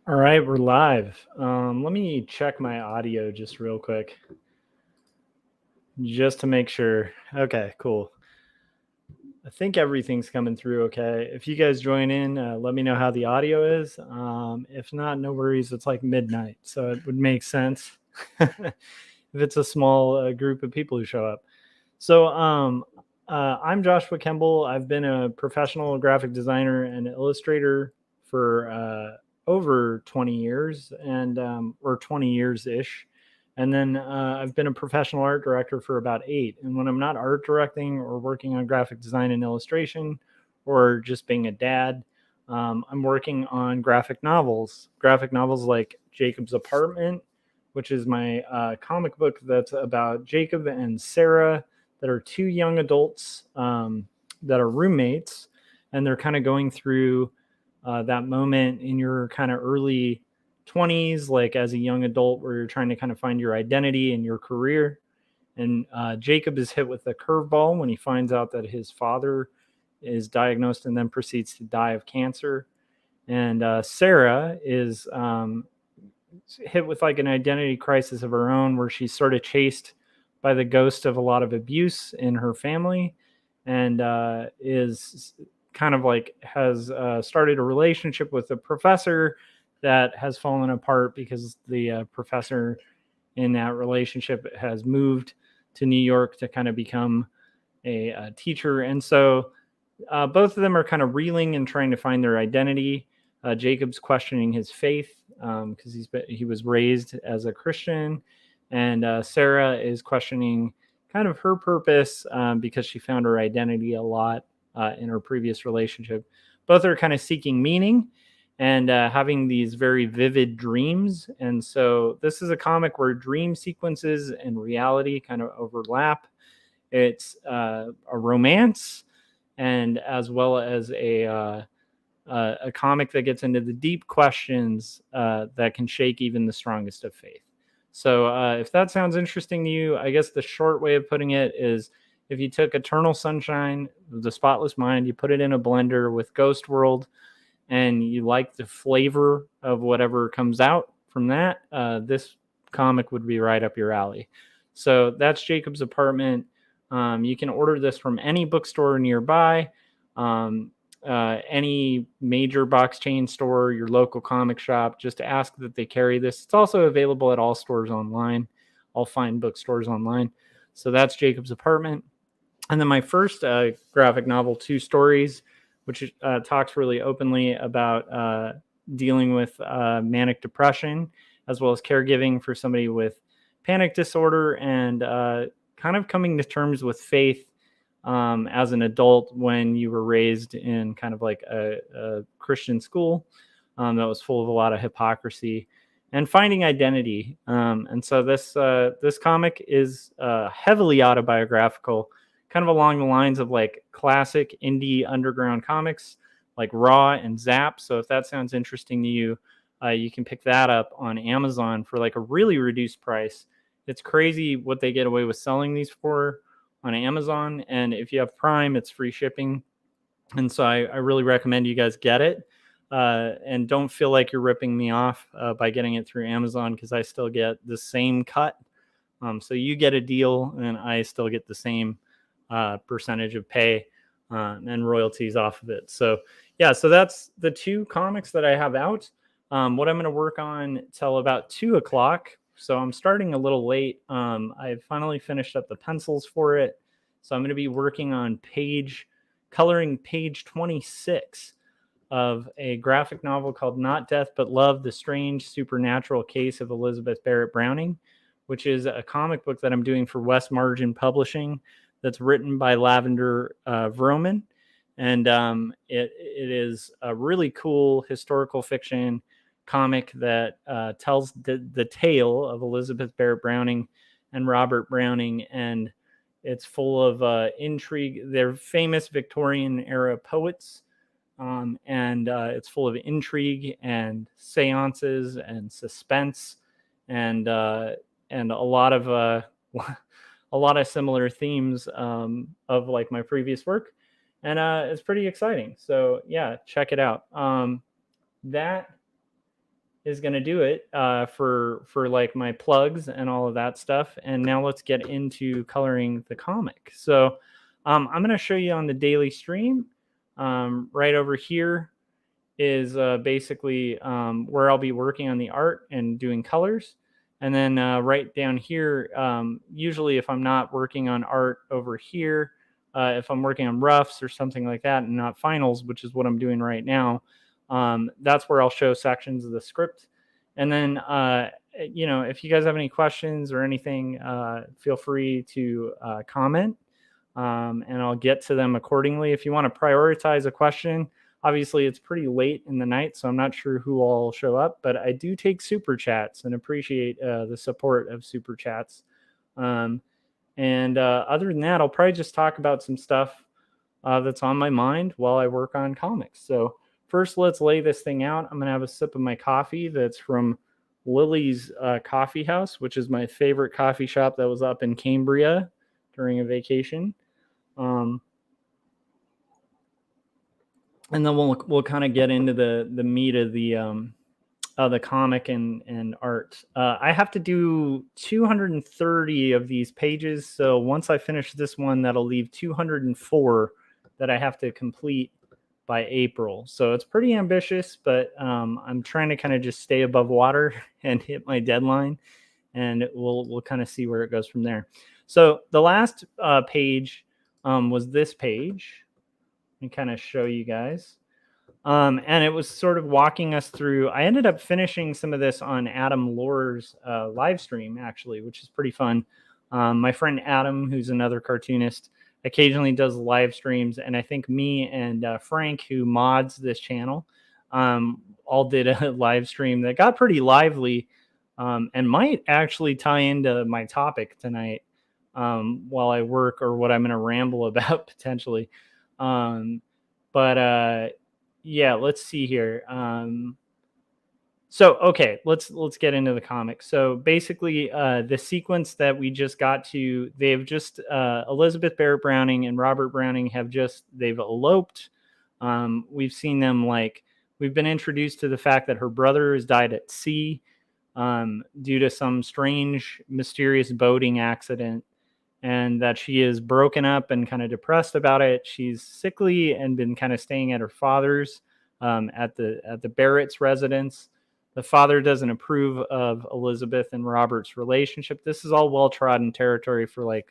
All right, we're live. Let me check my audio just real quick, just to make sure. Okay, cool. I think everything's coming through okay. If you guys join in, let me know how the audio is. If not, no worries. It's like midnight, so it would make sense if it's a small group of people who show up. So, I'm Joshua Kemble. I've been a professional graphic designer and illustrator for over 20 years, and or 20 years ish. And then I've been a professional art director for about 8. And when I'm not art directing or working on graphic design and illustration, or just being a dad, I'm working on graphic novels. Graphic novels like Jacob's Apartment, which is my comic book that's about Jacob and Sarah, that are two young adults that are roommates, and they're kind of going through that moment in your kind of early 20s, like as a young adult, where you're trying to kind of find your identity and your career. And Jacob is hit with a curveball when he finds out that his father is diagnosed and then proceeds to die of cancer. And Sarah is hit with like an identity crisis of her own, where she's sort of chased by the ghost of a lot of abuse in her family, and is kind of like has started a relationship with a professor that has fallen apart because the professor in that relationship has moved to New York to kind of become a teacher. And so both of them are kind of reeling and trying to find their identity. Jacob's questioning his faith because he was raised as a Christian, and Sarah is questioning kind of her purpose because she found her identity a lot in her previous relationship. Both are kind of seeking meaning and having these very vivid dreams. And so this is a comic where dream sequences and reality kind of overlap. It's a romance, and as well as a comic that gets into the deep questions that can shake even the strongest of faith. So, if that sounds interesting to you, I guess the short way of putting it is, if you took Eternal Sunshine, The Spotless Mind, you put it in a blender with Ghost World, and you like the flavor of whatever comes out from that, this comic would be right up your alley. So that's Jacob's Apartment. You can order this from any bookstore nearby, um, any major box chain store, your local comic shop. Just ask that they carry this. It's also available at all stores online, all fine bookstores online. So that's Jacob's Apartment. And then my first graphic novel, Two Stories, which talks really openly about dealing with manic depression, as well as caregiving for somebody with panic disorder, and kind of coming to terms with faith as an adult when you were raised in kind of like a Christian school that was full of a lot of hypocrisy, and finding identity. And so this comic is heavily autobiographical, kind of along the lines of like classic indie underground comics like Raw and Zap. So if that sounds interesting to you, you can pick that up on Amazon for like a really reduced price. It's crazy what they get away with selling these for on Amazon. And if you have Prime, it's free shipping. And so I really recommend you guys get it. And don't feel like you're ripping me off by getting it through Amazon, because I still get the same cut. So you get a deal, and I still get the same percentage of pay and royalties off of it. So yeah, so that's the two comics that I have out. What I'm going to work on till about 2 o'clock. So I'm starting a little late. I finally finished up the pencils for it. So I'm going to be working on coloring page 26 of a graphic novel called Not Death But Love, The Strange Supernatural Case of Elizabeth Barrett Browning, which is a comic book that I'm doing for West Margin Publishing, that's written by Lavender Vroman. And it is a really cool historical fiction comic that tells the tale of Elizabeth Barrett Browning and Robert Browning. And it's full of intrigue. They're famous Victorian era poets. And it's full of intrigue and seances and suspense, and a lot of a lot of similar themes of like my previous work, and it's pretty exciting. So yeah, check it out. That is going to do it for like my plugs and all of that stuff. And now let's get into coloring the comic. So I'm going to show you on the daily stream. Right over here is basically where I'll be working on the art and doing colors. And then right down here, usually if I'm not working on art over here, if I'm working on roughs or something like that and not finals, which is what I'm doing right now, that's where I'll show sections of the script. And then, if you guys have any questions or anything, feel free to comment, and I'll get to them accordingly. If you want to prioritize a question, obviously it's pretty late in the night, so I'm not sure who all will show up, but I do take super chats and appreciate the support of super chats. And other than that, I'll probably just talk about some stuff that's on my mind while I work on comics. So first, let's lay this thing out. I'm going to have a sip of my coffee that's from Lily's Coffee House, which is my favorite coffee shop that was up in Cambria during a vacation. And then we'll kind of get into the meat of the comic and art. I have to do 230 of these pages. So once I finish this one, that'll leave 204 that I have to complete by April. So it's pretty ambitious, but I'm trying to kind of just stay above water and hit my deadline, and we'll kind of see where it goes from there. So the last page was this page. And kind of show you guys. And it was sort of walking us through. I ended up finishing some of this on Adam Lohr's live stream, actually, which is pretty fun. My friend Adam, who's another cartoonist, occasionally does live streams. And I think me and Frank, who mods this channel, all did a live stream that got pretty lively and might actually tie into my topic tonight while I work, or what I'm going to ramble about potentially. Yeah, let's see here. So, okay, let's get into the comic. So basically, the sequence that we just got to, they've just, Elizabeth Barrett Browning and Robert Browning they've eloped. We've seen them, we've been introduced to the fact that her brother has died at sea due to some strange, mysterious boating accident, and that she is broken up and kind of depressed about it. She's sickly and been kind of staying at her father's at the Barrett's residence. The father doesn't approve of Elizabeth and Robert's relationship. This is all well-trodden territory for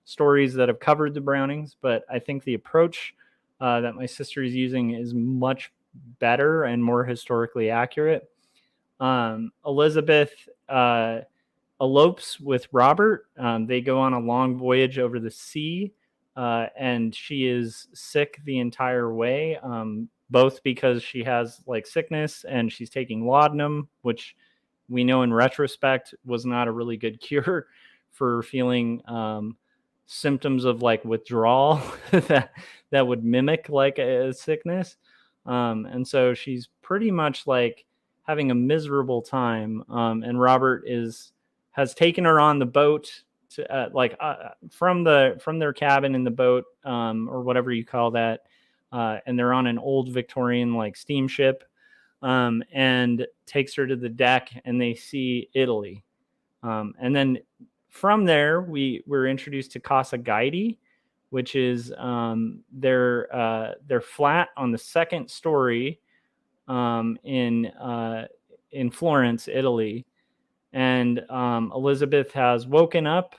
stories that have covered the Brownings, but I think the approach that my sister is using is much better and more historically accurate. Elizabeth elopes with Robert. They go on a long voyage over the sea, and she is sick the entire way, both because she has sickness and she's taking laudanum, which we know in retrospect was not a really good cure for feeling symptoms of withdrawal that would mimic a sickness. And so she's pretty much having a miserable time. And Robert has taken her on the boat to from their cabin in the boat, or whatever you call that, and they're on an old Victorian steamship, and takes her to the deck, and they see Italy, and then from there we're introduced to Casa Guidi, which is their flat on the second story in Florence, Italy. And Elizabeth has woken up.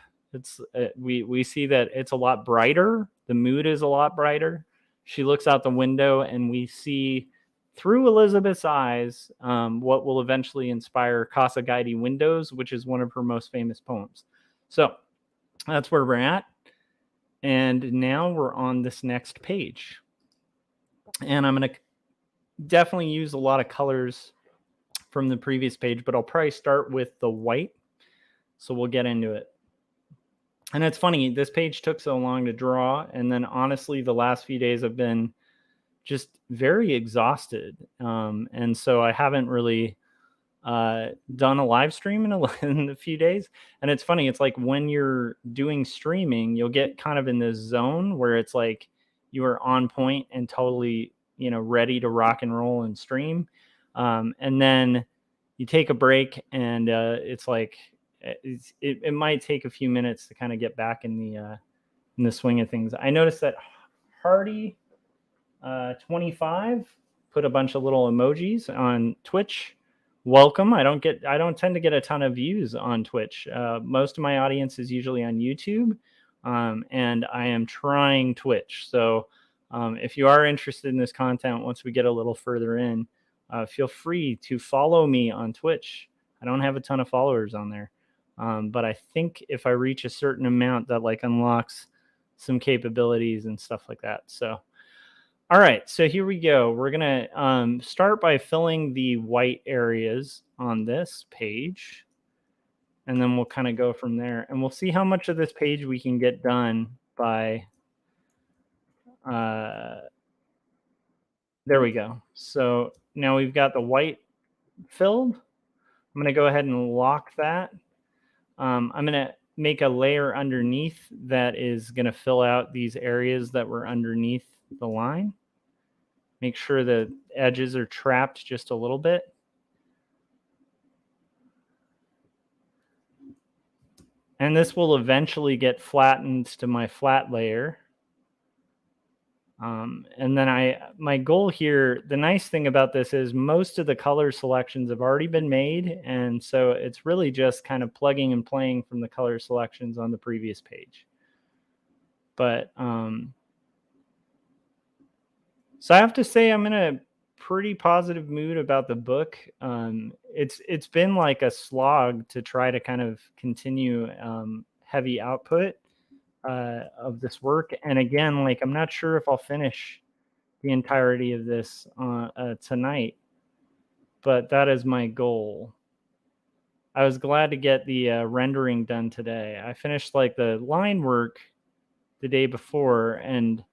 We see that it's a lot brighter. The mood is a lot brighter. She looks out the window, and we see through Elizabeth's eyes what will eventually inspire Casa Guidi Windows, which is one of her most famous poems. So that's where we're at. And now we're on this next page. And I'm going to definitely use a lot of colors from the previous page, but I'll probably start with the white. So we'll get into it. And it's funny, this page took so long to draw. And then honestly, the last few days have been just very exhausted. And so I haven't really done a live stream in a few days. And it's funny, it's when you're doing streaming, you'll get kind of in this zone where it's you are on point and totally, ready to rock and roll and stream. And then you take a break, and it's like it might take a few minutes to kind of get back in the swing of things. I noticed that Hardy 25 put a bunch of little emojis on Twitch. Welcome. I don't tend to get a ton of views on Twitch. Most of my audience is usually on YouTube, and I am trying Twitch. So if you are interested in this content, once we get a little further in, feel free to follow me on Twitch. I don't have a ton of followers on there, but I think if I reach a certain amount, that like unlocks some capabilities and stuff like that. So all right, so here we go. We're going to start by filling the white areas on this page, and then we'll kind of go from there. And we'll see how much of this page we can get done by, there we go. So now we've got the white filled. I'm going to go ahead and lock that. I'm going to make a layer underneath that is going to fill out these areas that were underneath the line. Make sure the edges are trapped just a little bit. And this will eventually get flattened to my flat layer. And then my goal here, the nice thing about this is most of the color selections have already been made. And so it's really just kind of plugging and playing from the color selections on the previous page. But so I have to say I'm in a pretty positive mood about the book. It's been like a slog to try to kind of continue heavy output of this work. And again, like I'm not sure if I'll finish the entirety of this tonight, but that is my goal. I was glad to get the rendering done today. I finished like the line work the day before, and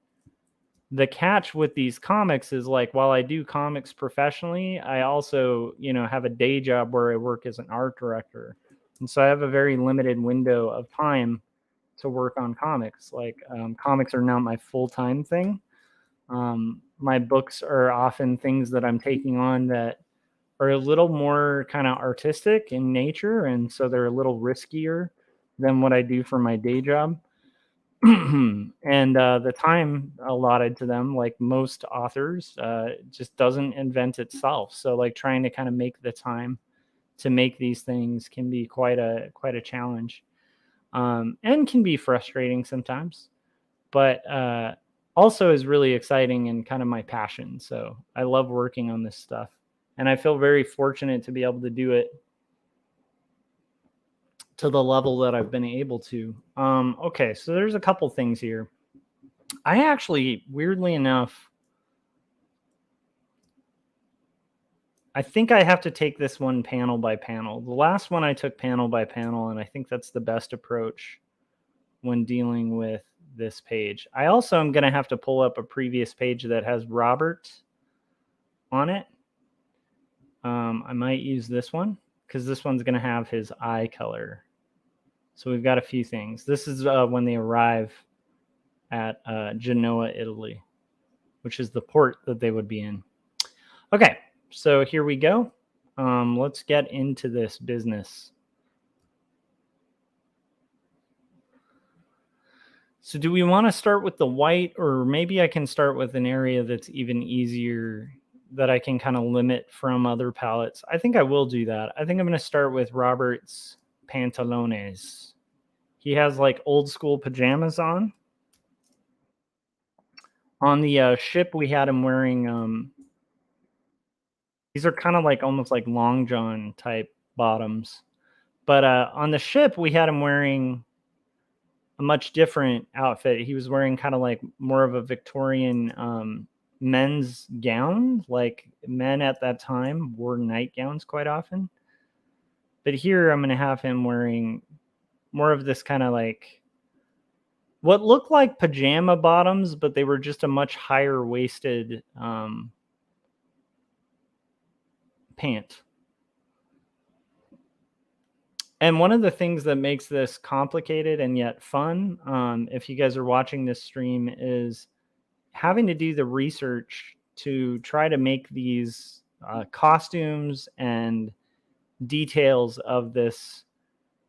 the catch with these comics is like, while I do comics professionally, I also, have a day job where I work as an art director. And so I have a very limited window of time to work on comics. Like comics are not my full-time thing. My books are often things that I'm taking on that are a little more kind of artistic in nature. And so they're a little riskier than what I do for my day job. And the time allotted to them, like most authors, just doesn't invent itself. So like trying to kind of make the time to make these things can be quite a challenge, and can be frustrating sometimes, but also is really exciting and kind of my passion. So I love working on this stuff, and I feel very fortunate to be able to do it to the level that I've been able to. Okay, so there's a couple things here. I actually, weirdly enough, I think I have to take this one panel by panel. The last one I took panel by panel, and I think that's the best approach when dealing with this page. I also am going to have to pull up a previous page that has Robert on it. I might use this one because this one's going to have his eye color. So we've got a few things. This is when they arrive at Genoa, Italy, which is the port that they would be in. Okay, so here we go. Let's get into this business. So do we want to start with the white, or maybe I can start with an area that's even easier that I can kind of limit from other palettes? I think I will do that. I think I'm going to start with Robert's Pantalones. He has like old school pajamas on. On the ship, we had him wearing, these are kind of like almost like long john type bottoms. But on the ship, we had him wearing a much different outfit. He was wearing kind of like more of a Victorian men's gown. Like men at that time wore nightgowns quite often. But here I'm going to have him wearing more of this kind of like what looked like pajama bottoms, but they were just a much higher waisted pant. And one of the things that makes this complicated and yet fun, if you guys are watching this stream, is having to do the research to try to make these costumes and details of this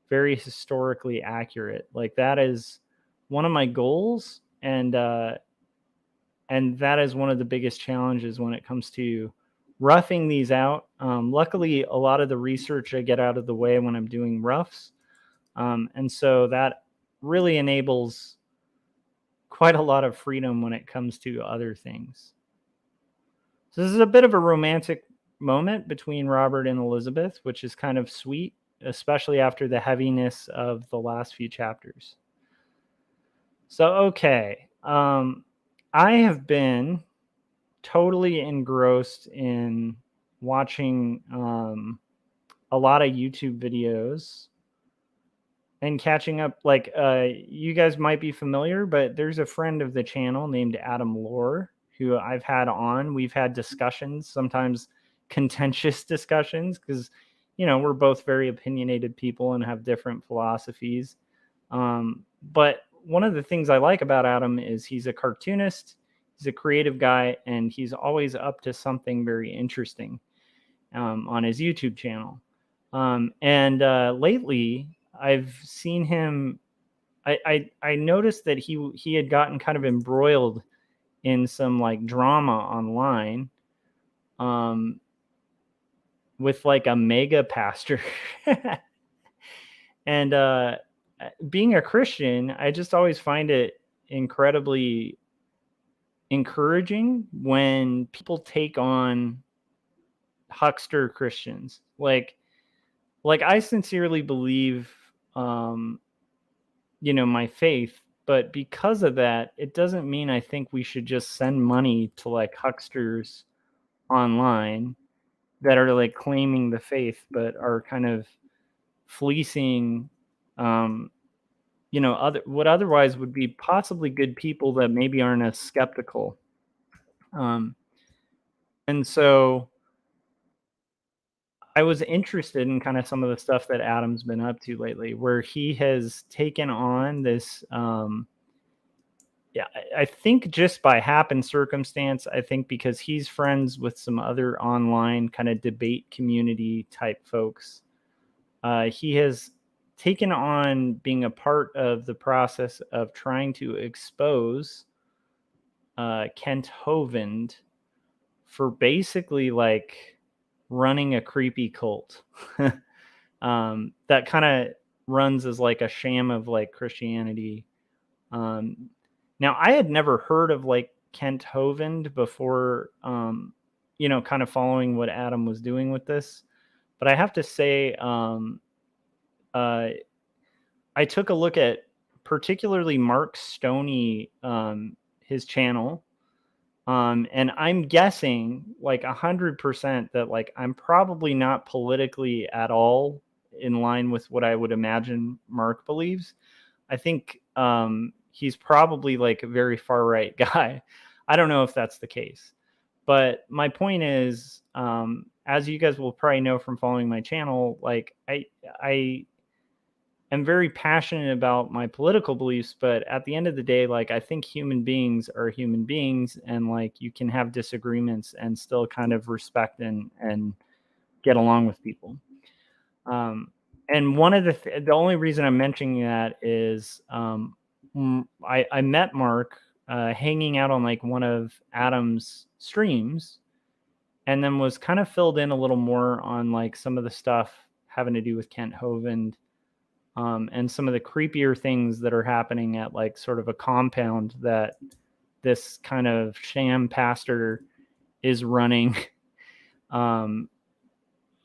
very historically accurate. Like that is one of my goals, and that is one of the biggest challenges when it comes to roughing these out. Luckily, a lot of the research I get out of the way when I'm doing roughs, and so that really enables quite a lot of freedom when it comes to other things. So this is a bit of a romantic moment between Robert and Elizabeth, which is kind of sweet, especially after the heaviness of the last few chapters. So, okay. I have been totally engrossed in watching a lot of YouTube videos and catching up. Like, you guys might be familiar, but there's a friend of the channel named Adam Lore who I've had on. We've had discussions, sometimes contentious discussions, because, you know, we're both very opinionated people and have different philosophies. But one of the things I like about Adam is he's a cartoonist, he's a creative guy, and he's always up to something very interesting on his YouTube channel. Lately, I've seen him. I noticed that he had gotten kind of embroiled in some like drama online, with like a Megapastor. And being a Christian, I just always find it incredibly encouraging when people take on huckster Christians. Like I sincerely believe, you know, my faith, but because of that, it doesn't mean I think we should just send money to like hucksters online that are like claiming the faith, but are kind of fleecing, you know, what otherwise would be possibly good people that maybe aren't as skeptical. And so I was interested in kind of some of the stuff that Adam's been up to lately, where he has taken on this, yeah, I think just by happen circumstance, I think because he's friends with some other online kind of debate community type folks, he has taken on being a part of the process of trying to expose Kent Hovind for basically like running a creepy cult that kind of runs as like a sham of like Christianity. Now, I had never heard of like Kent Hovind before, you know, kind of following what Adam was doing with this. But I have to say, I took a look at particularly Mark Stoney, his channel. And I'm guessing like 100% that like I'm probably not politically at all in line with what I would imagine Mark believes. I think he's probably like a very far right guy. I don't know if that's the case, but my point is, as you guys will probably know from following my channel, like I am very passionate about my political beliefs, but at the end of the day, like I think human beings are human beings, and like you can have disagreements and still kind of respect and get along with people. And one of the only reason I'm mentioning that is I met Mark hanging out on like one of Adam's streams, and then was kind of filled in a little more on like some of the stuff having to do with Kent Hovind, and some of the creepier things that are happening at like sort of a compound that this kind of sham pastor is running,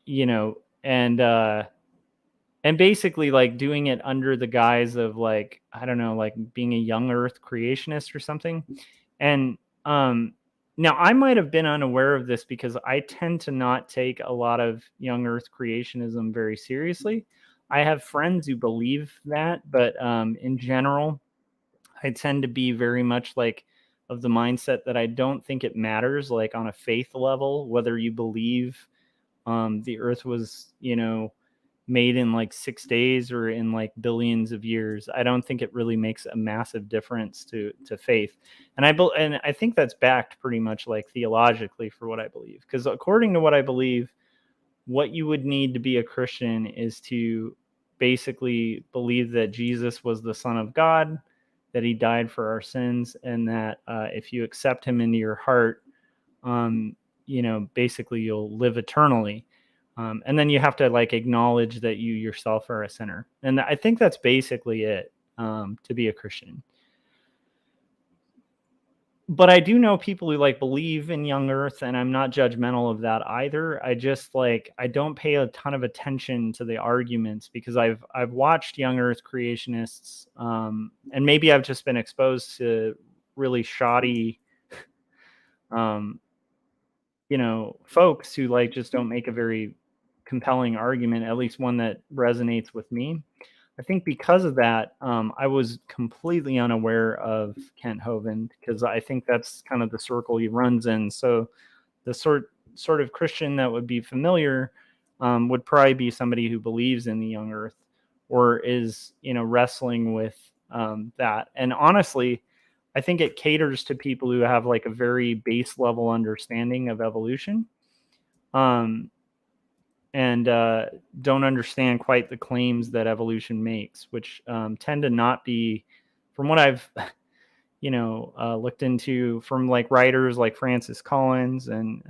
you know, and basically like doing it under the guise of like, I don't know, like being a young earth creationist or something. And now I might have been unaware of this because I tend to not take a lot of young earth creationism very seriously. I have friends who believe that, but in general, I tend to be very much like of the mindset that I don't think it matters, like on a faith level, whether you believe the earth was, you know, made in like 6 days or in like billions of years. I don't think it really makes a massive difference to faith. And I think that's backed pretty much like theologically for what I believe, because according to what I believe, what you would need to be a Christian is to basically believe that Jesus was the Son of God, that he died for our sins, and that if you accept him into your heart, basically you'll live eternally. And then you have to like acknowledge that you yourself are a sinner. And I think that's basically it, to be a Christian. But I do know people who like believe in young earth, and I'm not judgmental of that either. I just I don't pay a ton of attention to the arguments because I've watched young earth creationists, and maybe I've just been exposed to really shoddy folks who like just don't make a very compelling argument, at least one that resonates with me. I think because of that, I was completely unaware of Kent Hovind because I think that's kind of the circle he runs in. So the sort of Christian that would be familiar would probably be somebody who believes in the young earth or is, wrestling with that. And honestly, I think it caters to people who have like a very base level understanding of evolution. And don't understand quite the claims that evolution makes, which tend to not be, from what I've, looked into from like writers like Francis Collins and,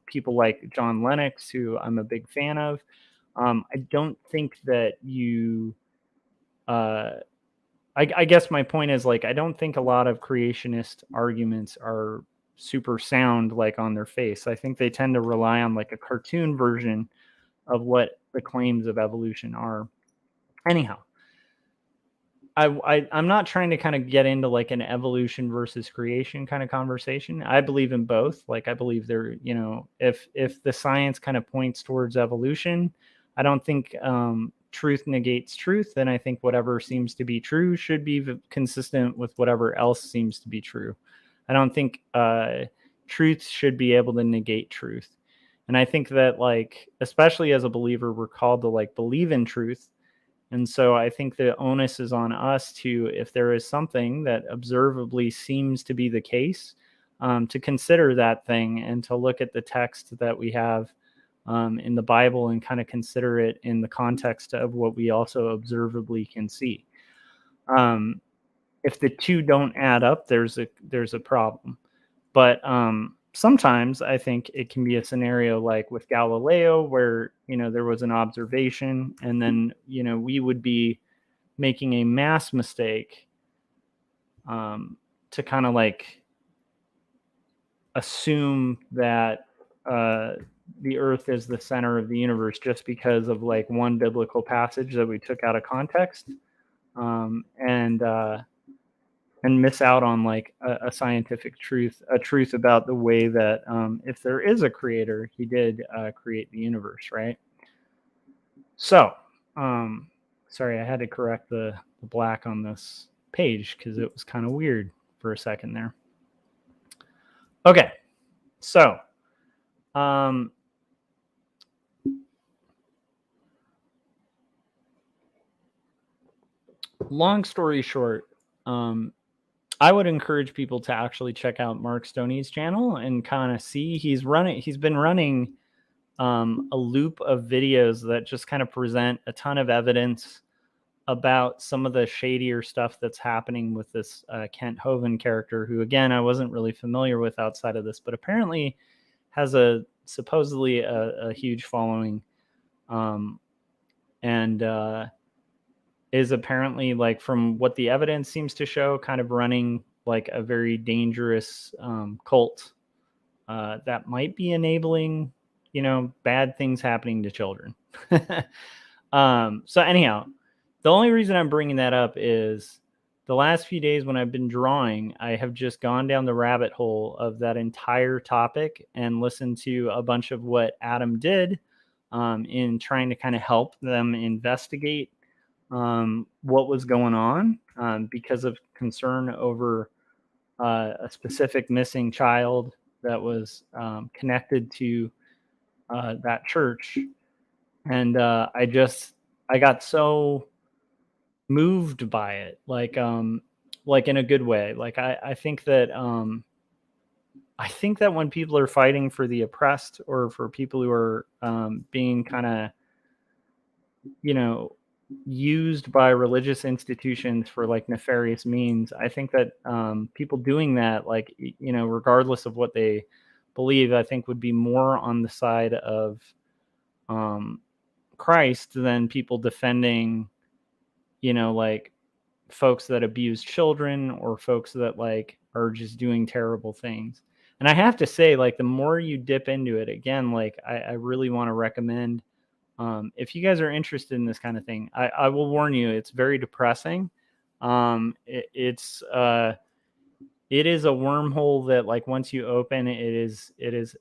people like John Lennox, who I'm a big fan of. I don't think that you, I guess my point is like, I don't think a lot of creationist arguments are super sound like on their face. I think they tend to rely on like a cartoon version of what the claims of evolution are. Anyhow, I'm not trying to kind of get into like an evolution versus creation kind of conversation. I believe in both. Like I believe there, if the science kind of points towards evolution, I don't think truth negates truth. And I think whatever seems to be true should be consistent with whatever else seems to be true. I don't think truth should be able to negate truth. And I think that like, especially as a believer, we're called to like believe in truth. And so I think the onus is on us to, if there is something that observably seems to be the case, to consider that thing and to look at the text that we have in the Bible and kind of consider it in the context of what we also observably can see. If the two don't add up, there's a problem. But sometimes I think it can be a scenario like with Galileo where, there was an observation and then, we would be making a mass mistake to kind of like assume that the earth is the center of the universe just because of like one biblical passage that we took out of context, and miss out on like a scientific truth, a truth about the way that if there is a creator, he did create the universe, right? So, sorry, I had to correct the black on this page because it was kind of weird for a second there. Okay, so long story short, I would encourage people to actually check out Mark Stoney's channel and kind of see he's been running a loop of videos that just kind of present a ton of evidence about some of the shadier stuff that's happening with this Kent Hovind character, who again I wasn't really familiar with outside of this, but apparently has supposedly a huge following, and is apparently, like, from what the evidence seems to show, kind of running like a very dangerous cult that might be enabling, bad things happening to children. So anyhow, the only reason I'm bringing that up is the last few days when I've been drawing, I have just gone down the rabbit hole of that entire topic and listened to a bunch of what Adam did in trying to kind of help them investigate what was going on because of concern over a specific missing child that was connected to that church. And I got so moved by it, like in a good way. Like I think that I think that when people are fighting for the oppressed or for people who are being kind of, used by religious institutions for like nefarious means, I think that people doing that, like, regardless of what they believe, I think would be more on the side of Christ than people defending, like folks that abuse children or folks that like are just doing terrible things. And I have to say, like, the more you dip into it, again, like I really want to recommend, if you guys are interested in this kind of thing, I will warn you, it's very depressing. It is a wormhole that, like, once you open it is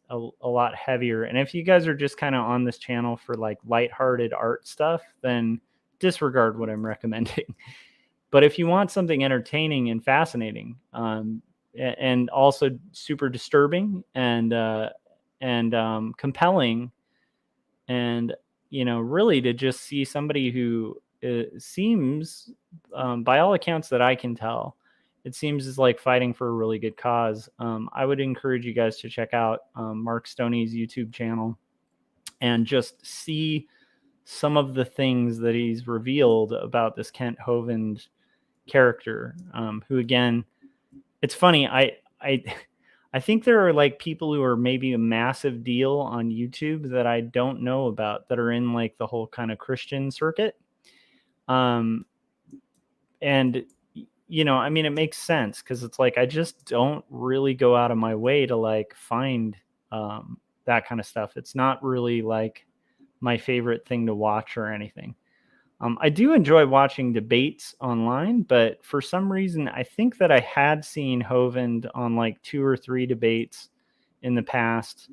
a lot heavier. And if you guys are just kind of on this channel for like lighthearted art stuff, then disregard what I'm recommending. But if you want something entertaining and fascinating, and also super disturbing and compelling, and really to just see somebody who seems, by all accounts that I can tell, it seems is like fighting for a really good cause. I would encourage you guys to check out Mark Stoney's YouTube channel and just see some of the things that he's revealed about this Kent Hovind character, who, again, it's funny, I think there are like people who are maybe a massive deal on YouTube that I don't know about, that are in like the whole kind of Christian circuit. And I mean, it makes sense, because it's like I just don't really go out of my way to like find that kind of stuff. It's not really like my favorite thing to watch or anything. I do enjoy watching debates online, but for some reason, I think that I had seen Hovind on like 2 or 3 debates in the past,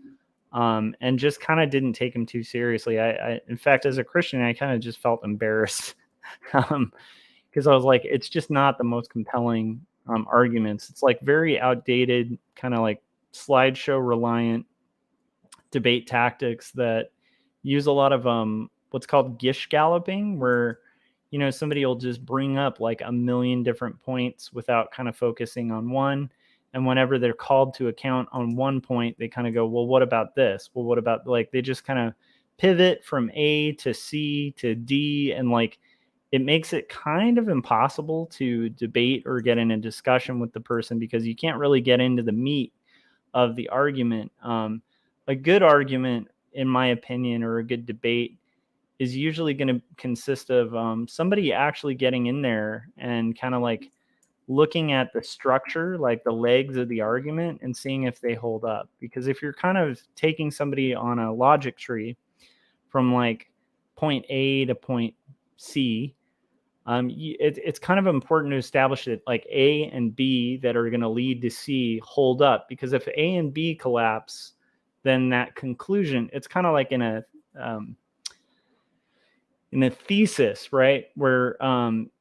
and just kind of didn't take him too seriously. In fact, as a Christian, I kind of just felt embarrassed, because I was like, it's just not the most compelling arguments. It's like very outdated, kind of like slideshow reliant debate tactics that use a lot of what's called gish galloping, where somebody will just bring up like a million different points without kind of focusing on one. And whenever they're called to account on one point, they kind of go, well, what about this? Well, what about, like, they just kind of pivot from A to C to D, and like it makes it kind of impossible to debate or get in a discussion with the person, because you can't really get into the meat of the argument. A good argument, in my opinion, or a good debate, is usually going to consist of somebody actually getting in there and kind of like looking at the structure, like the legs of the argument, and seeing if they hold up. Because if you're kind of taking somebody on a logic tree from like point A to point C, it's kind of important to establish that like A and B that are going to lead to C hold up. Because if A and B collapse, then that conclusion, it's kind of like in a thesis, right? Where,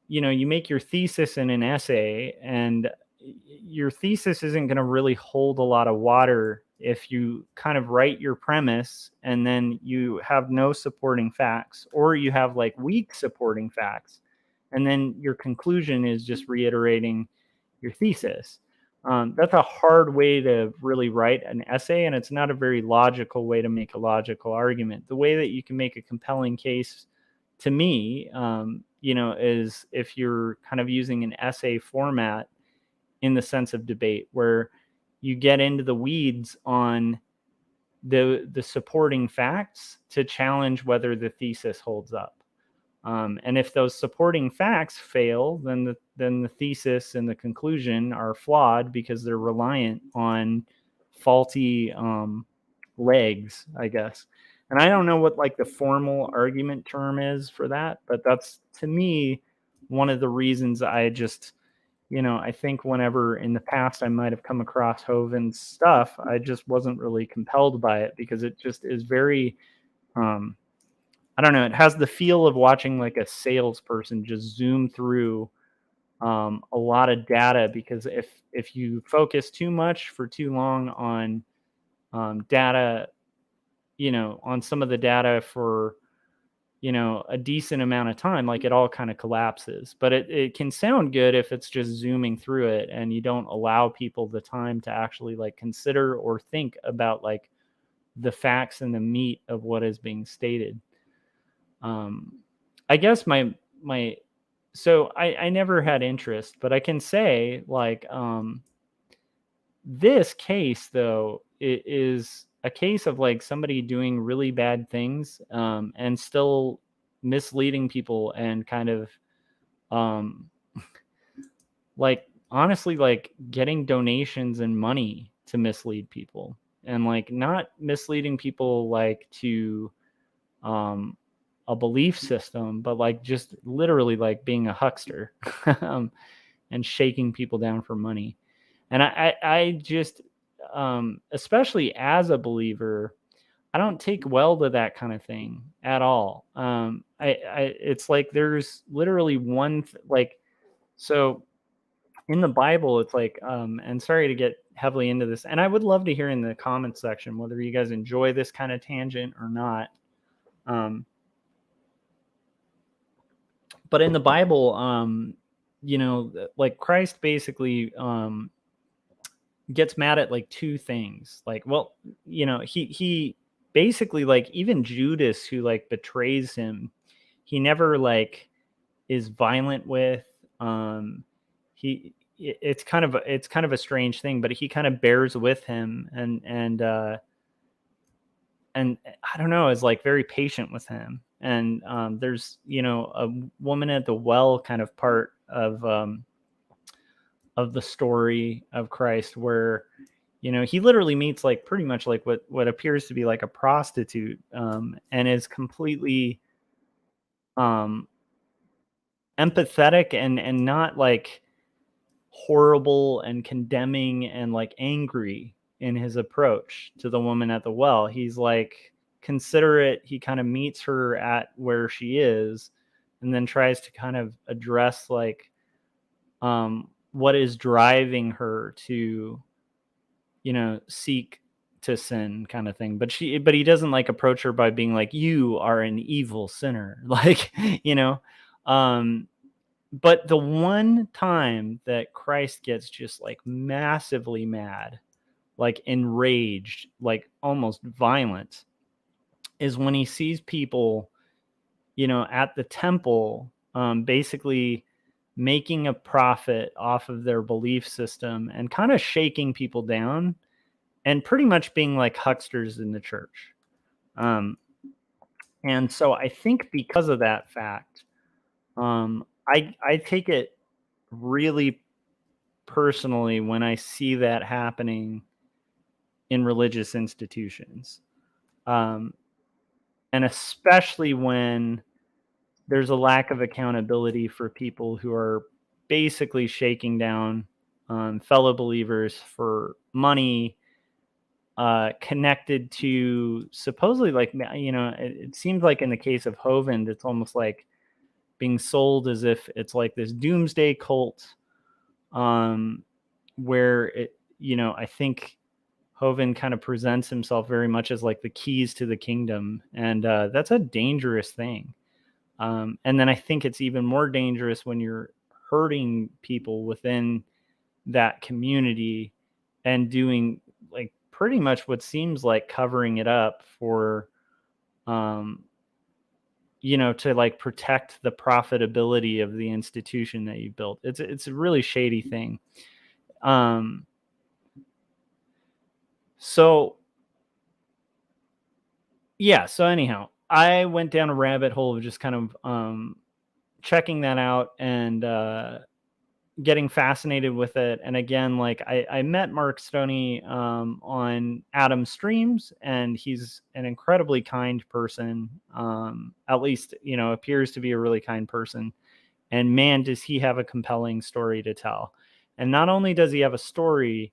you make your thesis in an essay, and your thesis isn't going to really hold a lot of water if you kind of write your premise and then you have no supporting facts, or you have like weak supporting facts, and then your conclusion is just reiterating your thesis. That's a hard way to really write an essay, and it's not a very logical way to make a logical argument. The way that you can make a compelling case, to me, is if you're kind of using an essay format in the sense of debate, where you get into the weeds on the supporting facts to challenge whether the thesis holds up. And if those supporting facts fail, then the thesis and the conclusion are flawed, because they're reliant on faulty legs, I guess. And I don't know what like the formal argument term is for that, but that's, to me, one of the reasons I just, I think whenever in the past I might have come across Hovind's stuff, I just wasn't really compelled by it, because it just is very, I don't know, it has the feel of watching like a salesperson just zoom through a lot of data. Because if you focus too much for too long on data, on some of the data for a decent amount of time, like it all kind of collapses. But it can sound good if it's just zooming through it and you don't allow people the time to actually like consider or think about like the facts and the meat of what is being stated. I guess so I never had interest, but I can say like this case though it is a case of like somebody doing really bad things and still misleading people and kind of um like honestly like getting donations and money to mislead people, and like not misleading people like to um a belief system, but like just literally like being a huckster and shaking people down for money. And I just especially as a believer, I don't take well to that kind of thing at all. It's like there's literally like, so in the Bible, it's like, and sorry to get heavily into this, and I would love to hear in the comments section whether you guys enjoy this kind of tangent or not. But in the Bible, like Christ basically gets mad at like two things. Like, well, he basically like even Judas who like betrays him, he never like is violent with. It's kind of a strange thing, but he kind of bears with him and I don't know, is like very patient with him. And there's a woman at the well kind of part of the story of Christ where he literally meets like pretty much like what appears to be like a prostitute, and is completely um empathetic and not like horrible and condemning and like angry in his approach to the woman at the well. He's like considerate. He kind of meets her at where she is and then tries to kind of address like what is driving her to seek to sin kind of thing. But he doesn't like approach her by being like, you are an evil sinner. Like, um, but the one time that Christ gets just like massively mad, like enraged, like almost violent, is when he sees people, at the temple, basically making a profit off of their belief system and kind of shaking people down and pretty much being like hucksters in the church. And so I think because of that fact, I take it really personally when I see that happening in religious institutions. And especially when there's a lack of accountability for people who are basically shaking down fellow believers for money, connected to supposedly like, it seems like in the case of Hovind, it's almost like being sold as if it's like this doomsday cult, where I think Hovind kind of presents himself very much as like the keys to the kingdom. And that's a dangerous thing. And then I think it's even more dangerous when you're hurting people within that community and doing like pretty much what seems like covering it up for, to like protect the profitability of the institution that you built. It's a really shady thing. So yeah, so anyhow, I went down a rabbit hole of just kind of checking that out and getting fascinated with it. And again, like I met Mark Stoney on Adam's streams, and he's an incredibly kind person. At least, appears to be a really kind person. And man, does he have a compelling story to tell. And not only does he have a story,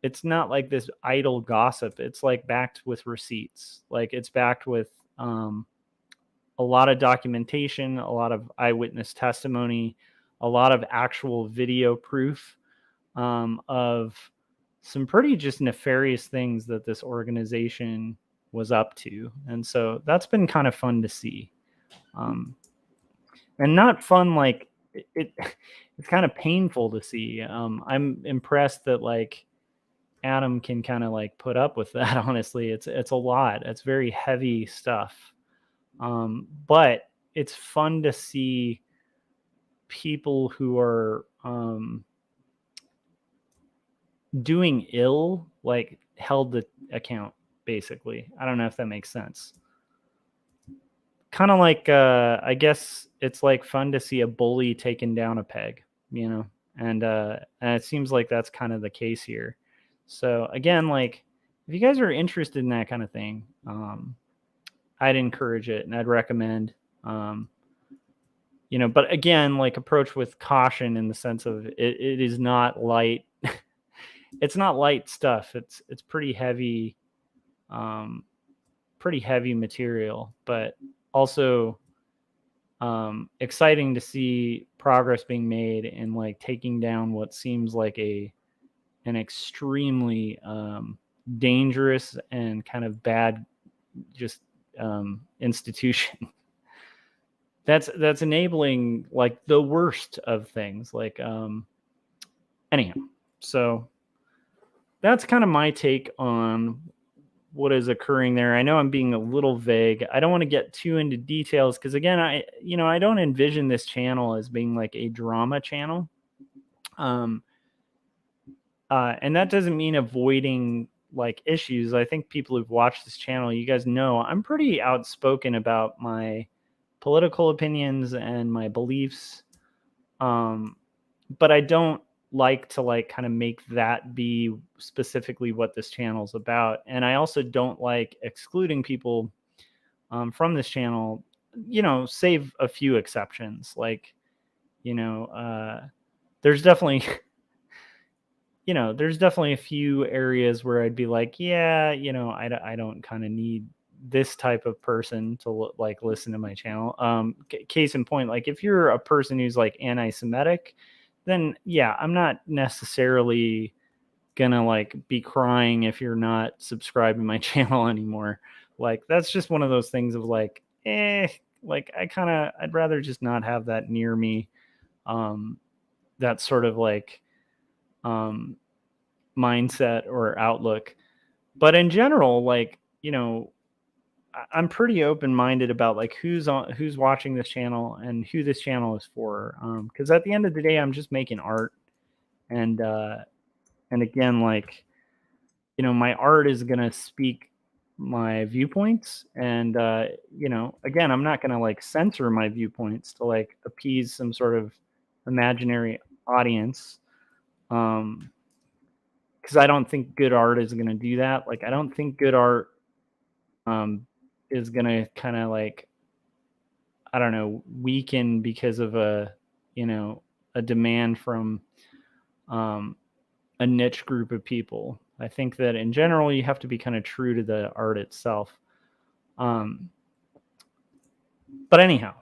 it's not like this idle gossip. It's like backed with receipts. Like it's backed with a lot of documentation, a lot of eyewitness testimony, a lot of actual video proof of some pretty just nefarious things that this organization was up to. And so that's been kind of fun to see. and not fun. Like it's kind of painful to see. I'm impressed that like Adam can kind of like put up with that. Honestly, it's a lot. It's very heavy stuff. But it's fun to see people who are doing ill like held the account, basically. I don't know if that makes sense. Kind of like I guess it's like fun to see a bully taking down a peg, you know, and it seems like that's kind of the case here. So again, like if you guys are interested in that kind of thing, I'd encourage it and I'd recommend. You know, but again, like approach with caution in the sense of it is not light. It's not light stuff. It's pretty heavy, pretty heavy material, but also exciting to see progress being made in like taking down what seems like an extremely dangerous and kind of bad just institution. That's enabling like the worst of things. Like anyhow, so that's kind of my take on what is occurring there. I know I'm being a little vague. I don't want to get too into details because again, I don't envision this channel as being like a drama channel. And that doesn't mean avoiding like issues. I think people who've watched this channel, you guys know I'm pretty outspoken about my political opinions and my beliefs. But I don't like to like kind of make that be specifically what this channel's about. And I also don't like excluding people from this channel, you know, save a few exceptions. Like, you know, there's definitely, you know, there's definitely a few areas where I'd be like, yeah, you know, I don't kind of need this type of person to like listen to my channel. Case in point, like if you're a person who's like anti-Semitic, then yeah, I'm not necessarily gonna like be crying if you're not subscribing my channel anymore. Like that's just one of those things of like, like I'd rather just not have that near me. That sort of like mindset or outlook. But in general, like, you know, I'm pretty open-minded about like who's watching this channel and who this channel is for. Because at the end of the day, I'm just making art, and again, like, you know, my art is gonna speak my viewpoints, and you know, again, I'm not gonna like censor my viewpoints to like appease some sort of imaginary audience. Because I don't think good art is gonna do that. Like, I don't think good art is gonna kind of like, I don't know, weaken because of a, you know, a demand from a niche group of people. I think that in general, you have to be kind of true to the art itself. But anyhow,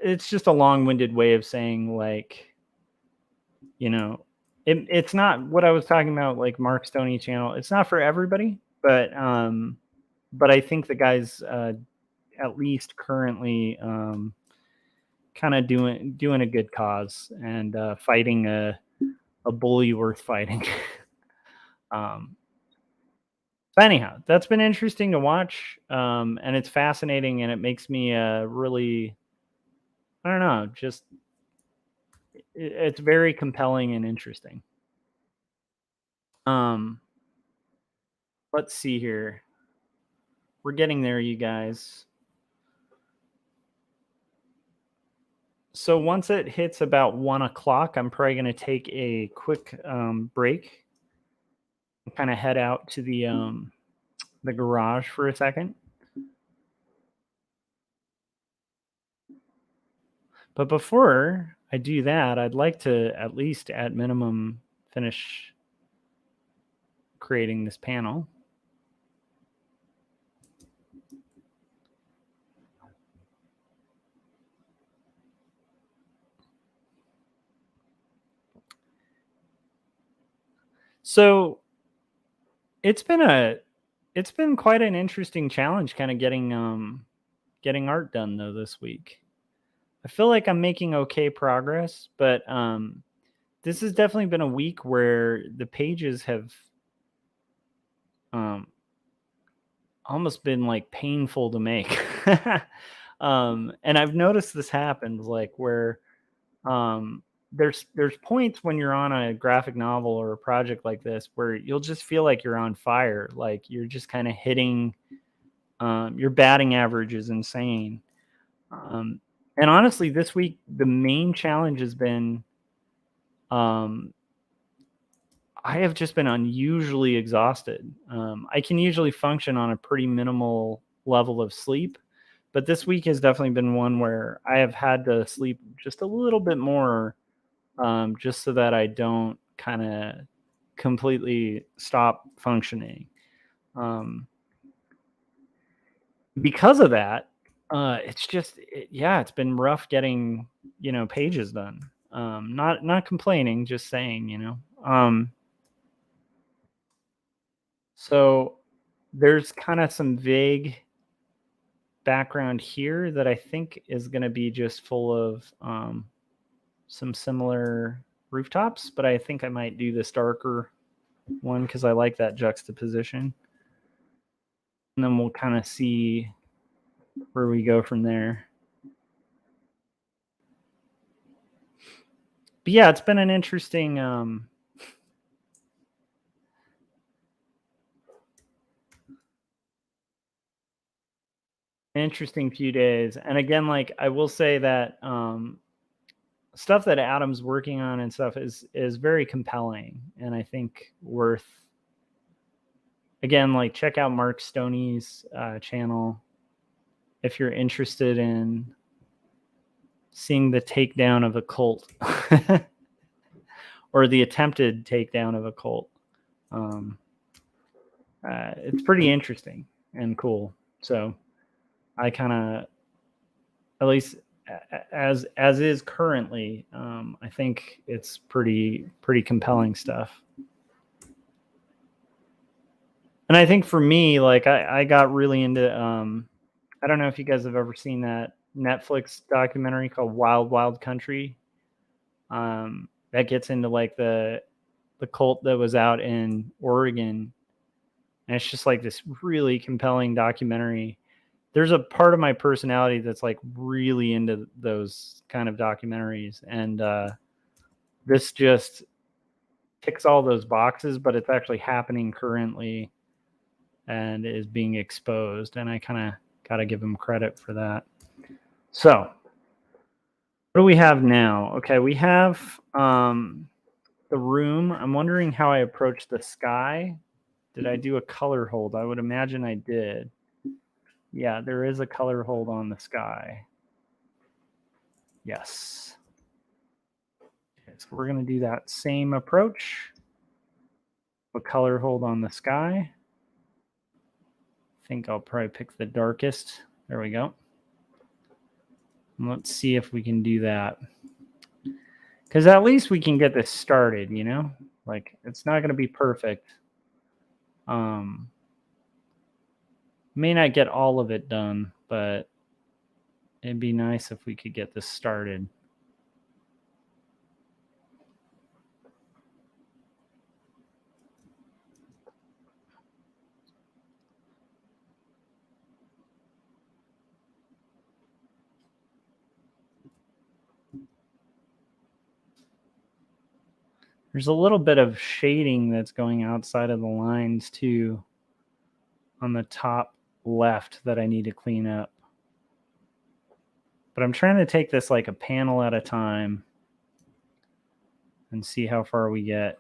it's just a long-winded way of saying like, you know, it's not what I was talking about, like Mark Stoney channel. It's not for everybody, but I think the guy's at least currently kind of doing a good cause and fighting a bully worth fighting. So anyhow, that's been interesting to watch, and it's fascinating, and it makes me really, I don't know, just it's very compelling and interesting. Let's see here. We're getting there, you guys. So once it hits about 1 o'clock, I'm probably going to take a quick break and kind of head out to the garage for a second. But before I do that, I'd like to at least at minimum finish creating this panel. So it's been quite an interesting challenge kind of getting getting art done though this week. I feel like I'm making okay progress, but this has definitely been a week where the pages have almost been like painful to make. And I've noticed this happens like where there's points when you're on a graphic novel or a project like this where you'll just feel like you're on fire, like you're just kind of hitting your batting average is insane. And honestly, this week the main challenge has been I have just been unusually exhausted. I can usually function on a pretty minimal level of sleep, but this week has definitely been one where I have had to sleep just a little bit more, just so that I don't kind of completely stop functioning. Because of that, it's been rough getting, pages done. Not complaining, just saying. So there's kind of some vague background here that I think is going to be just full of some similar rooftops, but I think I might do this darker one because I like that juxtaposition. And then we'll kind of see where we go from there. But yeah, it's been an interesting few days. And again, like I will say that stuff that Adam's working on and stuff is very compelling, and I think worth, again, like check out Mark Stoney's channel if you're interested in seeing the takedown of a cult or the attempted takedown of a cult. It's pretty interesting and cool. So I kind of, at least as is currently, I think it's pretty compelling stuff. And I think for me, like I got really into I don't know if you guys have ever seen that Netflix documentary called Wild Wild Country. That gets into like the cult that was out in Oregon. And it's just like this really compelling documentary. There's a part of my personality that's like really into those kind of documentaries. And this just ticks all those boxes, but it's actually happening currently and is being exposed. And I kind of got to give him credit for that. So what do we have now? Okay, we have the room. I'm wondering how I approach the sky. Did I do a color hold? I would imagine I did. Yeah, there is a color hold on the sky. Yes. Okay, so we're going to do that same approach. A color hold on the sky. I think I'll probably pick the darkest. There we go. And let's see if we can do that. Because at least we can get this started, Like, it's not going to be perfect. May not get all of it done, but it'd be nice if we could get this started. There's a little bit of shading that's going outside of the lines too on the top left that I need to clean up. But I'm trying to take this like a panel at a time and see how far we get.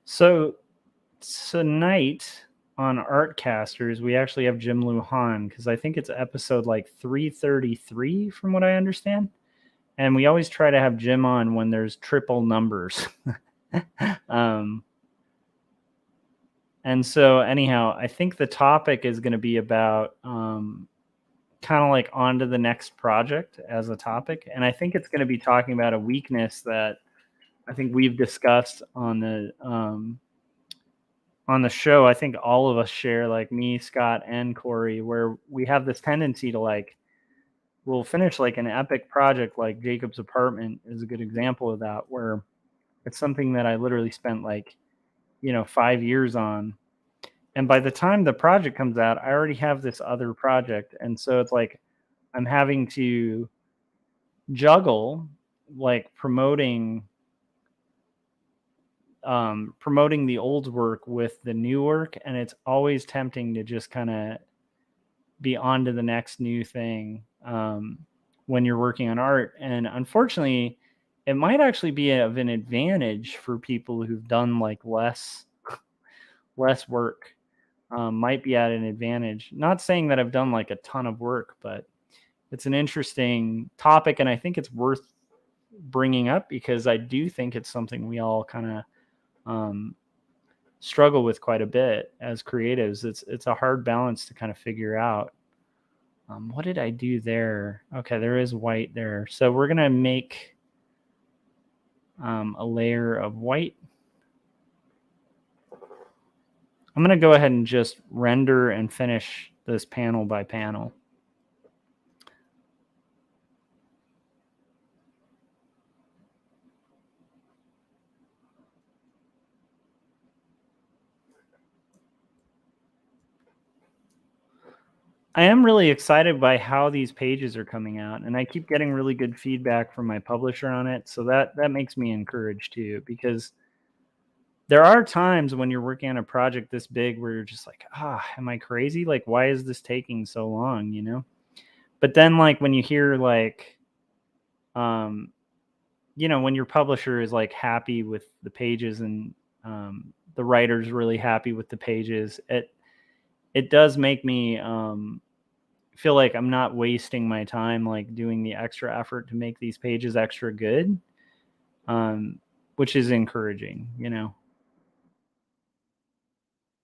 So tonight on Artcasters, we actually have Jim Luhan because I think it's episode like 333 from what I understand. And we always try to have Jim on when there's triple numbers. And so anyhow, I think the topic is going to be about kind of like on to the next project as a topic. And I think it's going to be talking about a weakness that I think we've discussed on the show. I think all of us share, like me, Scott, and Corey, where we have this tendency to like, we'll finish like an epic project, like Jacob's Apartment is a good example of that, where it's something that I literally spent like, 5 years on. And by the time the project comes out, I already have this other project. And so it's like I'm having to juggle like promoting the old work with the new work. And it's always tempting to just kind of be on to the next new thing when you're working on art. And unfortunately, it might actually be of an advantage for people who've done like less work. Might be at an advantage. Not saying that I've done like a ton of work, but it's an interesting topic, and I think it's worth bringing up because I do think it's something we all kind of struggle with quite a bit as creatives. It's a hard balance to kind of figure out. What did I do there? Okay, there is white there. So we're gonna make a layer of white. I'm going to go ahead and just render and finish this panel by panel. I am really excited by how these pages are coming out, and I keep getting really good feedback from my publisher on it. So that makes me encouraged too, because there are times when you're working on a project this big where you're just like, am I crazy? Like, why is this taking so long? But then like when you hear like, when your publisher is like happy with the pages and the writer's really happy with the pages, it does make me feel like I'm not wasting my time like doing the extra effort to make these pages extra good, which is encouraging,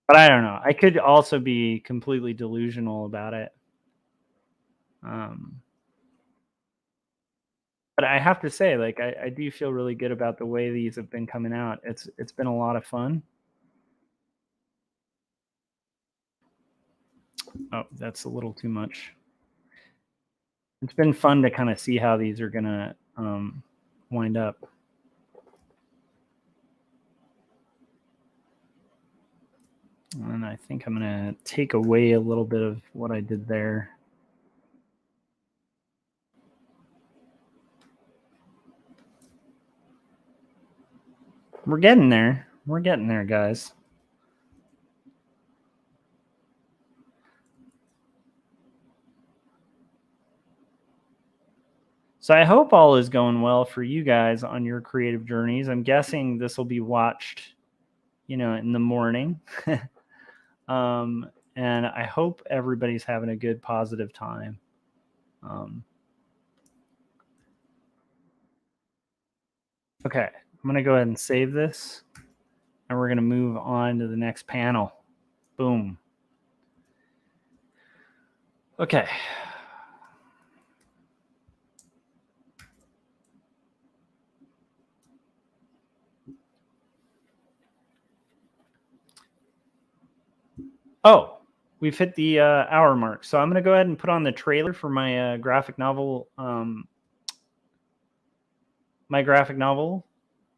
But I don't know. I could also be completely delusional about it. But I have to say, like, I do feel really good about the way these have been coming out. It's been a lot of fun. Oh, that's a little too much. It's been fun to kind of see how these are gonna wind up. And I think I'm gonna take away a little bit of what I did there. We're getting there. We're getting there, guys. So I hope all is going well for you guys on your creative journeys. I'm guessing this will be watched, in the morning. And I hope everybody's having a good, positive time. Okay, I'm going to go ahead and save this, and we're going to move on to the next panel. Boom. Okay. Oh, we've hit the hour mark. So I'm going to go ahead and put on the trailer for my graphic novel,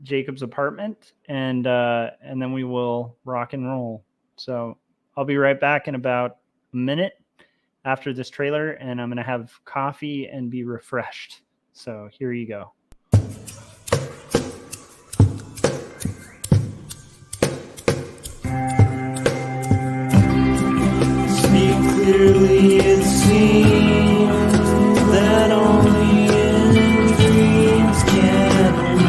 Jacob's Apartment, and then we will rock and roll. So I'll be right back in about a minute after this trailer, and I'm going to have coffee and be refreshed. So here you go. Clearly it seems that only in dreams can we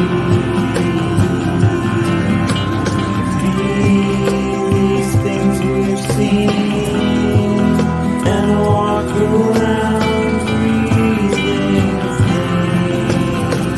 these things we've seen and walk around breathing things.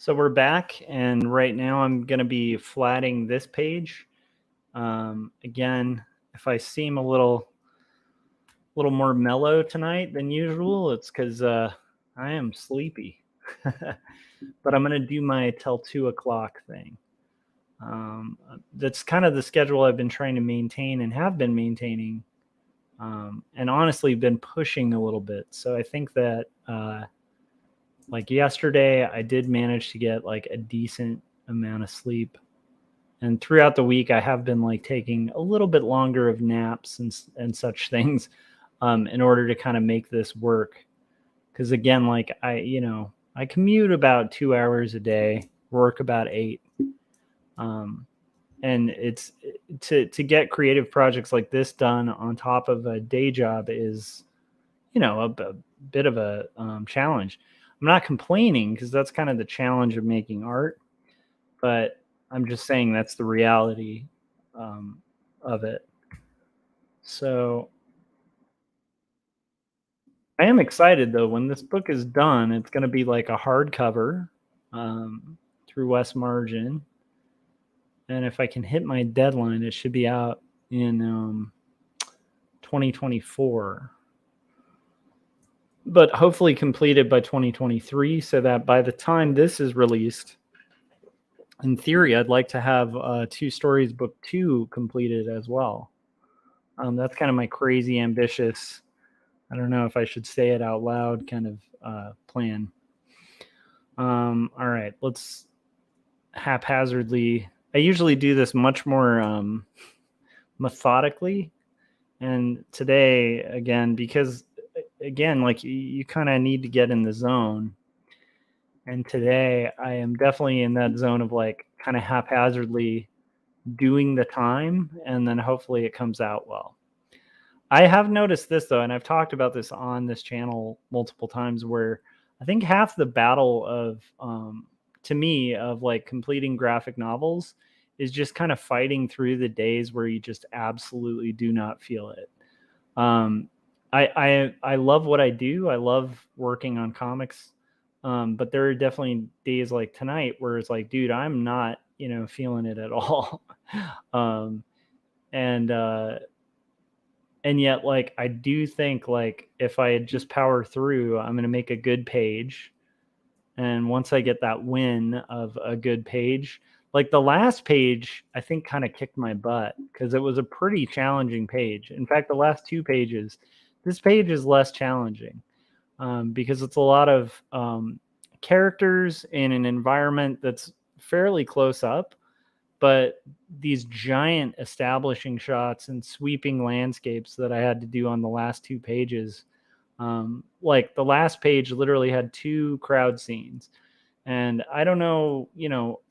So we're back, and right now I'm going to be flatting this page. Again, if I seem a little more mellow tonight than usual, it's because I am sleepy. But I'm going to do my till 2 o'clock thing. That's kind of the schedule I've been trying to maintain and have been maintaining, and honestly been pushing a little bit. So I think that like yesterday, I did manage to get like a decent amount of sleep. And throughout the week, I have been like taking a little bit longer of naps and such things in order to kind of make this work. Because again, like I commute about 2 hours a day, work about 8. And it's to get creative projects like this done on top of a day job is, a bit of a challenge. I'm not complaining because that's kind of the challenge of making art, but I'm just saying that's the reality of it. So I am excited though. When this book is done, it's going to be like a hardcover through West Margin. And if I can hit my deadline, it should be out in 2024. But hopefully completed by 2023, so that by the time this is released, in theory, I'd like to have 2 Stories book 2 completed as well. That's kind of my crazy ambitious, I don't know if I should say it out loud, kind of plan. All right, let's haphazardly. I usually do this much more methodically, and today, again, because again, like you kind of need to get in the zone. And today I am definitely in that zone of like kind of haphazardly doing the time, and then hopefully it comes out well. I have noticed this though, and I've talked about this on this channel multiple times, where I think half the battle of, to me, of like completing graphic novels is just kind of fighting through the days where you just absolutely do not feel it. I love what I do. I love working on comics. But there are definitely days like tonight where it's like, dude, I'm not, feeling it at all. And yet, like, I do think like if I just power through, I'm going to make a good page. And once I get that win of a good page, like the last page, I think kind of kicked my butt because it was a pretty challenging page. In fact, the last 2 pages, this page is less challenging because it's a lot of characters in an environment that's fairly close up, but these giant establishing shots and sweeping landscapes that I had to do on the last 2 pages. Like the last page literally had 2 crowd scenes. And I don't know,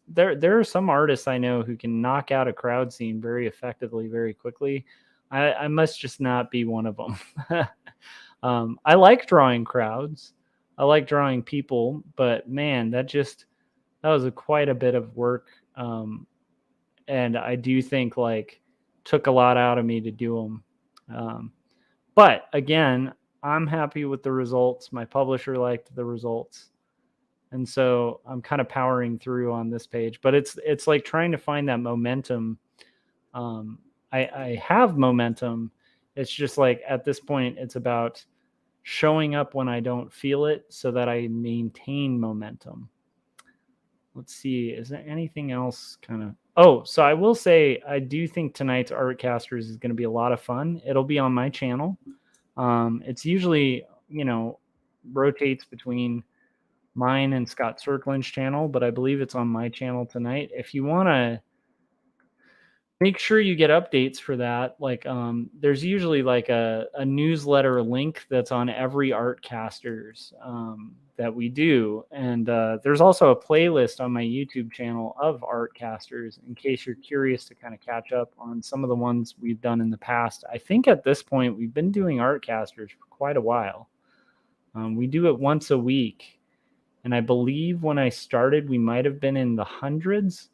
there are some artists I know who can knock out a crowd scene very effectively, very quickly. I must just not be one of them. I like drawing crowds. I like drawing people, but man, that was quite a bit of work. And I do think like took a lot out of me to do them. But again, I'm happy with the results. My publisher liked the results. And so I'm kind of powering through on this page, but it's like trying to find that momentum. I have momentum. It's just like at this point, it's about showing up when I don't feel it so that I maintain momentum. Let's see. Is there anything else kind of? Oh, so I will say, I do think tonight's Artcasters is going to be a lot of fun. It'll be on my channel. It's usually, rotates between mine and Scott Cirklin's channel, but I believe it's on my channel tonight. If you want to make sure you get updates for that, like there's usually like a newsletter link that's on every Artcasters that we do, and there's also a playlist on my YouTube channel of Artcasters in case you're curious to kind of catch up on some of the ones we've done in the past. I think at this point we've been doing Artcasters for quite a while. We do it once a week, and I believe when I started we might have been in the hundreds.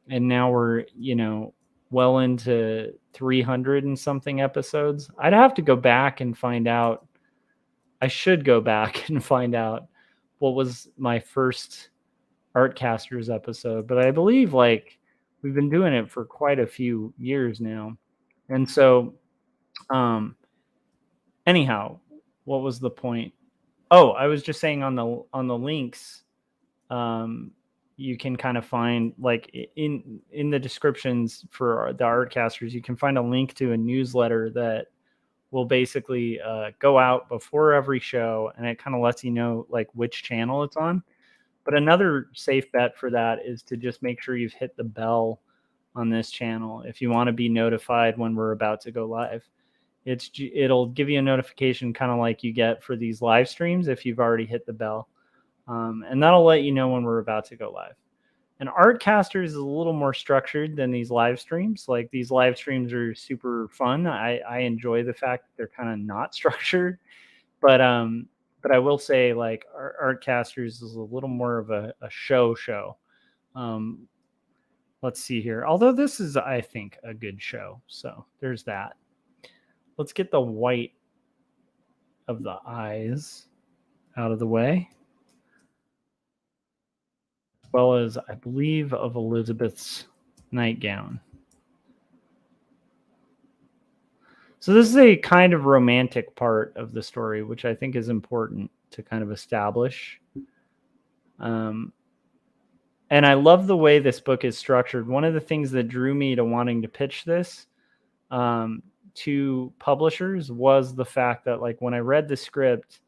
And now we're, well into 300 and something episodes. I'd have to go back and find out. I should go back and find out what was my first Artcasters episode, but I believe like we've been doing it for quite a few years now. And so anyhow, what was the point? Oh, I was just saying on the links, you can kind of find like in the descriptions for the Artcasters, you can find a link to a newsletter that will basically go out before every show, and it kind of lets you know like which channel it's on. But another safe bet for that is to just make sure you've hit the bell on this channel if you want to be notified when we're about to go live. It'll give you a notification kind of like you get for these live streams if you've already hit the bell. And that'll let you know when we're about to go live. And Artcasters is a little more structured than these live streams. Like these live streams are super fun. I enjoy the fact that they're kind of not structured, but I will say like Artcasters is a little more of a show. Let's see here. Although this is, I think, a good show. So there's that. Let's get the white of the eyes out of the way, as well as, I believe, of Elizabeth's nightgown. So this is a kind of romantic part of the story, which I think is important to kind of establish. And I love the way this book is structured. One of the things that drew me to wanting to pitch this to publishers was the fact that like when I read the script,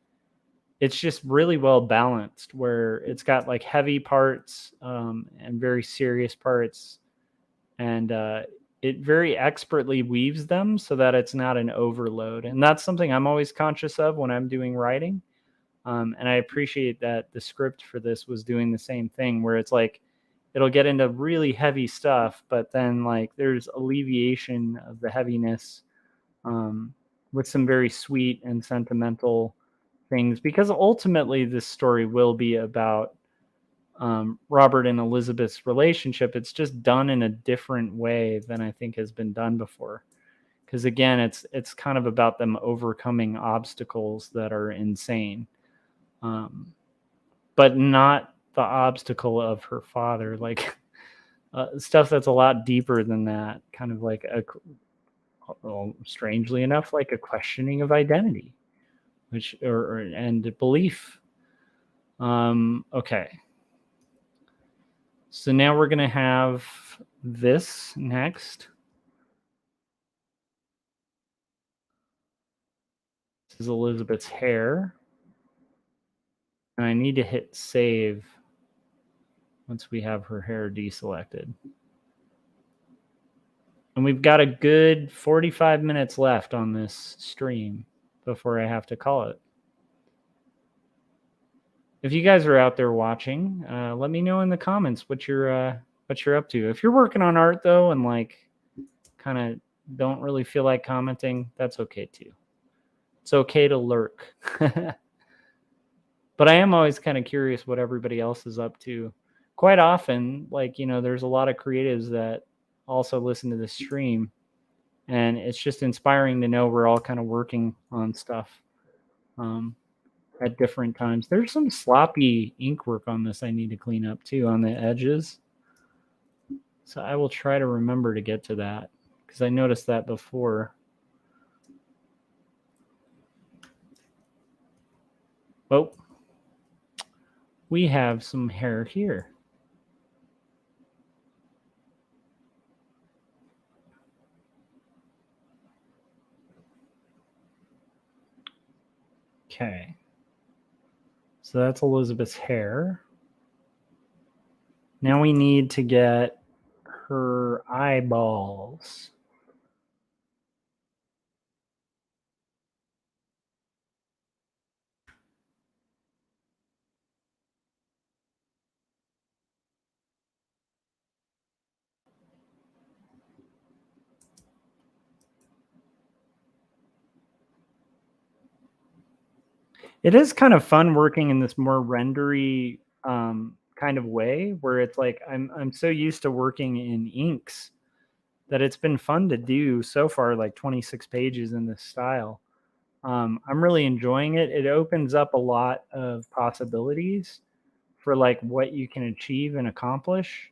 it's just really well balanced, where it's got like heavy parts and very serious parts, and it very expertly weaves them so that it's not an overload. And that's something I'm always conscious of when I'm doing writing. And I appreciate that the script for this was doing the same thing, where it's like it'll get into really heavy stuff, but then like there's alleviation of the heaviness with some very sweet and sentimental things, because ultimately this story will be about Robert and Elizabeth's relationship. It's just done in a different way than I think has been done before. Because again, it's kind of about them overcoming obstacles that are insane, but not the obstacle of her father. Like stuff that's a lot deeper than that. Kind of like strangely enough, like a questioning of identity, which and belief. Okay. So now we're going to have this next. This is Elizabeth's hair. And I need to hit save once we have her hair deselected. And we've got a good 45 minutes left on this stream before I have to call it. If you guys are out there watching, let me know in the comments what you're up to. If you're working on art though, and like kind of don't really feel like commenting, that's okay too. It's okay to lurk. But I am always kind of curious what everybody else is up to. Quite often, like, you know, there's a lot of creatives that also listen to the stream, and it's just inspiring to know we're all kind of working on stuff at different times. There's some sloppy ink work on this I need to clean up too on the edges. So I will try to remember to get to that, because I noticed that before. Oh, we have some hair here. Okay. So that's Elizabeth's hair. Now we need to get her eyeballs. It is kind of fun working in this more rendery kind of way, where it's like I'm so used to working in inks that it's been fun to do so far, like 26 pages in this style. I'm really enjoying it. It opens up a lot of possibilities for like what you can achieve and accomplish.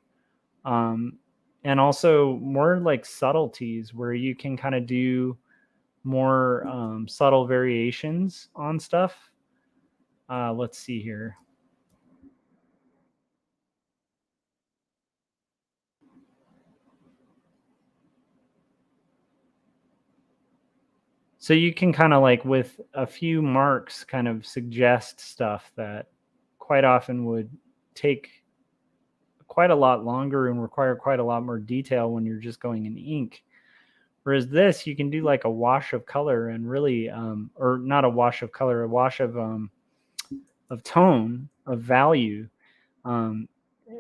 And also more like subtleties where you can kind of do more subtle variations on stuff. Let's see here. So you can kind of like with a few marks kind of suggest stuff that quite often would take quite a lot longer and require quite a lot more detail when you're just going in ink. Whereas this, you can do like a wash of color and really, or not a wash of color, a wash of tone, of value,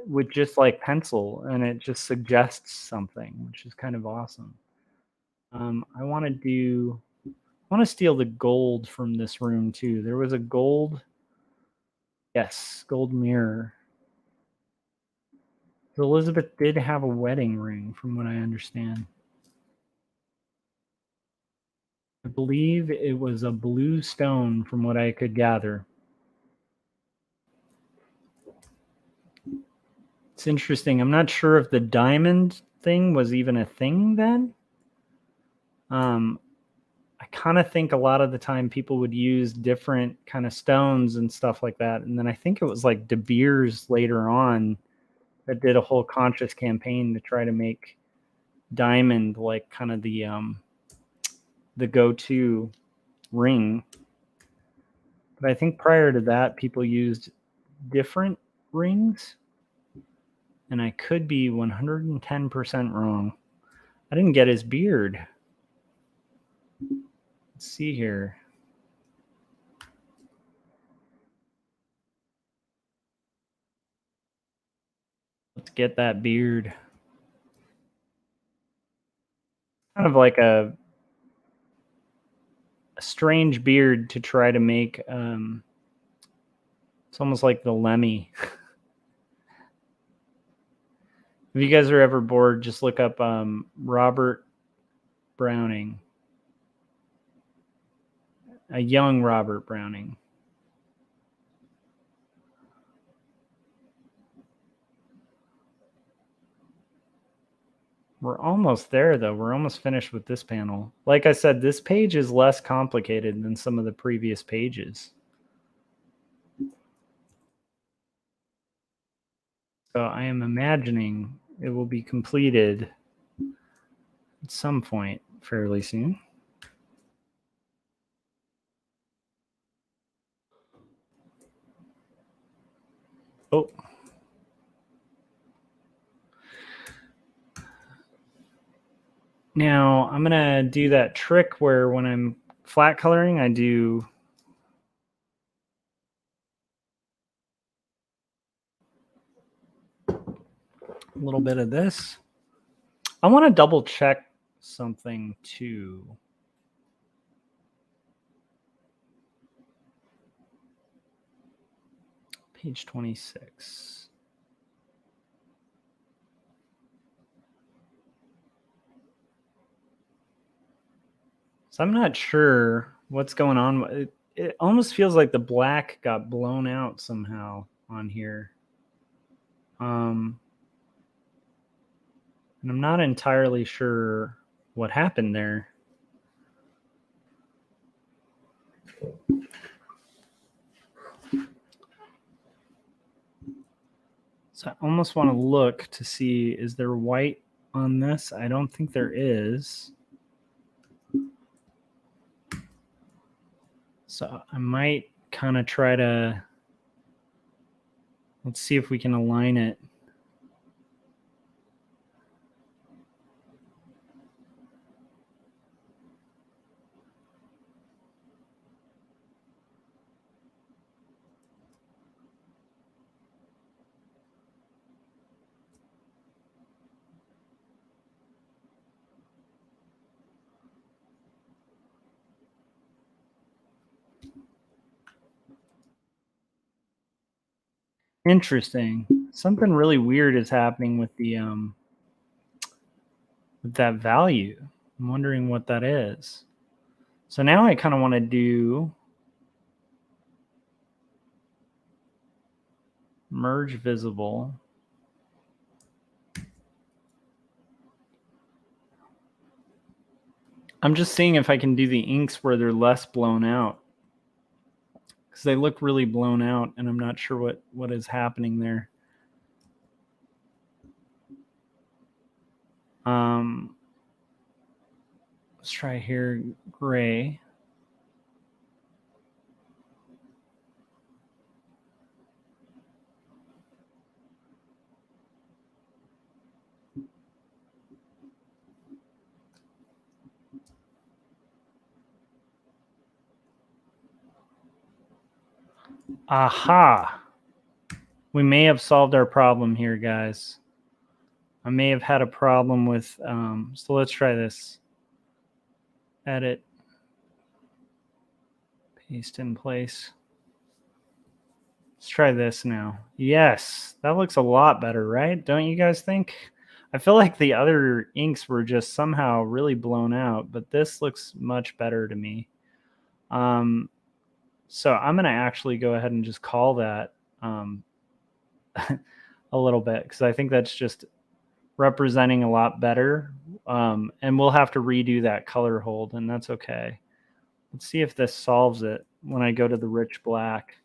with just like pencil, and it just suggests something, which is kind of awesome. I want to steal the gold from this room too. There was a gold, yes, gold mirror. So Elizabeth did have a wedding ring, from what I understand. I believe it was a blue stone, from what I could gather. It's interesting. I'm not sure if the diamond thing was even a thing then. I kind of think a lot of the time people would use different kind of stones and stuff like that. And then I think it was like De Beers later on that did a whole conscious campaign to try to make diamond like kind of the go-to ring. But I think prior to that, people used different rings. And I could be 110% wrong. I didn't get his beard. Let's see here. Let's get that beard. Kind of like a strange beard to try to make. It's almost like the Lemmy. If you guys are ever bored, just look up Robert Browning. A young Robert Browning. We're almost there, though. We're almost finished with this panel. Like I said, this page is less complicated than some of the previous pages. So I am imagining it will be completed at some point fairly soon. Oh. Now I'm going to do that trick where when I'm flat coloring, I do a little bit of this. I want to double check something too. Page 26. So I'm not sure what's going on. It almost feels like the black got blown out somehow on here. And I'm not entirely sure what happened there. So I almost want to look to see, is there white on this? I don't think there is. So I might kind of try to, let's see if we can align it. Interesting. Something really weird is happening with the with that value. I'm wondering what that is. So now I kind of want to do Merge visible. I'm just seeing if I can do the inks where they're less blown out, because they look really blown out, and I'm not sure what is happening there. Let's try here, gray. Aha! We may have solved our problem here, guys. I may have had a problem with, so let's try this. Edit. Paste in place. Let's try this now. Yes, that looks a lot better, right? Don't you guys think? I feel like the other inks were just somehow really blown out, but this looks much better to me. So I'm going to actually go ahead and just call that a little bit, because I think that's just representing a lot better. And we'll have to redo that color hold, and that's okay. Let's see if this solves it when I go to the rich black.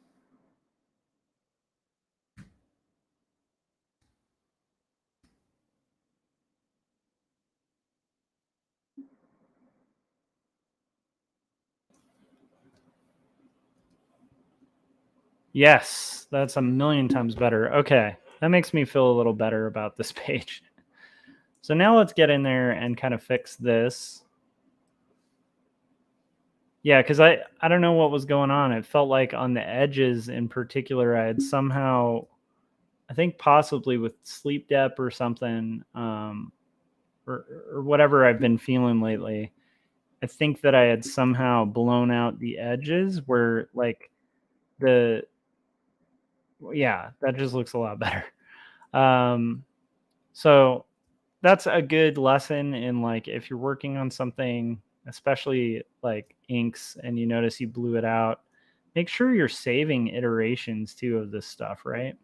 Yes, that's a million times better. Okay, that makes me feel a little better about this page. So now let's get in there and kind of fix this. Yeah, because I don't know what was going on. It felt like on the edges in particular, I had somehow, I think possibly with sleep depth or something, or whatever I've been feeling lately, I think that I had somehow blown out the edges where like yeah, that just looks a lot better. So that's a good lesson in, like, if you're working on something, especially like inks, and you notice you blew it out, make sure you're saving iterations too of this stuff, right?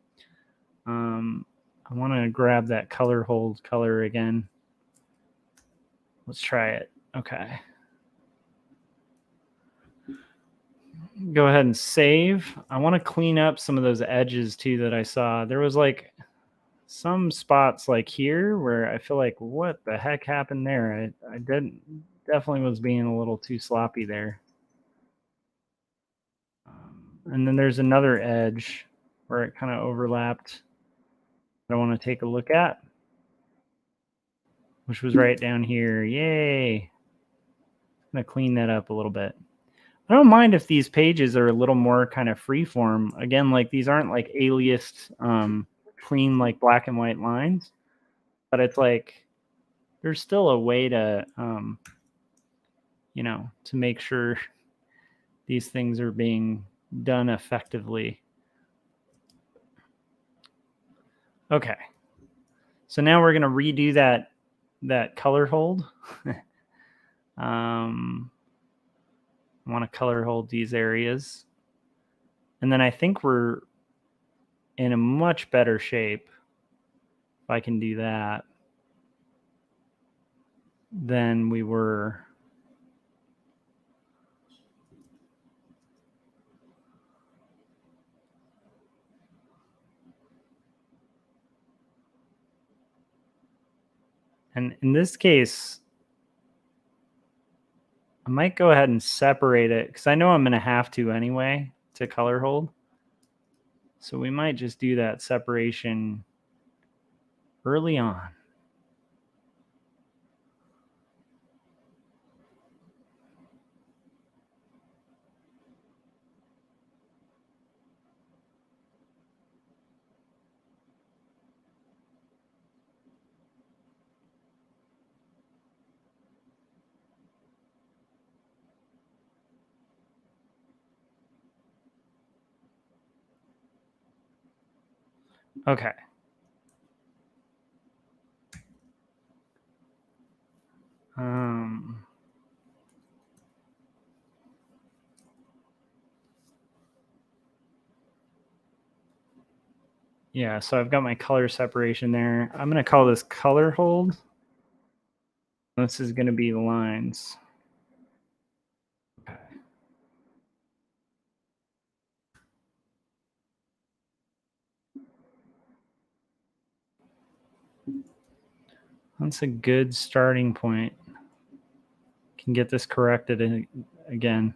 I want to grab that color hold color again. Let's try it. Okay. Go ahead and save. I want to clean up some of those edges too that I saw. There was like some spots like here where I feel like, what the heck happened there? I definitely was being a little too sloppy there. And then there's another edge where it kind of overlapped that I want to take a look at, which was right down here. Yay. I'm going to clean that up a little bit. I don't mind if these pages are a little more kind of freeform. Again, like these aren't like aliased, clean, like black and white lines, but it's like there's still a way to, to make sure these things are being done effectively. Okay. So now we're going to redo that color hold. I want to color hold these areas. And then I think we're in a much better shape if I can do that than we were. And in this case, I might go ahead and separate it because I know I'm going to have to anyway to color hold. So we might just do that separation early on. Okay. Yeah, so I've got my color separation there. I'm going to call this color hold. This is going to be the lines. Okay. That's a good starting point. Can get this corrected again.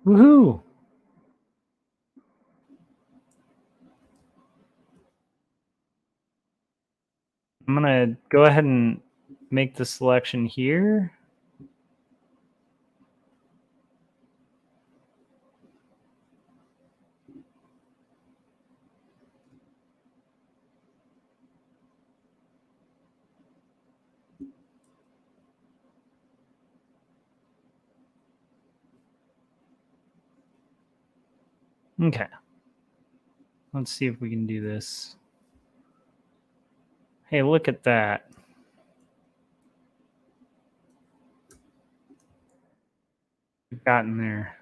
Woohoo! I'm going to go ahead and make the selection here. Okay. Let's see if we can do this. Hey, look at that. We've gotten there.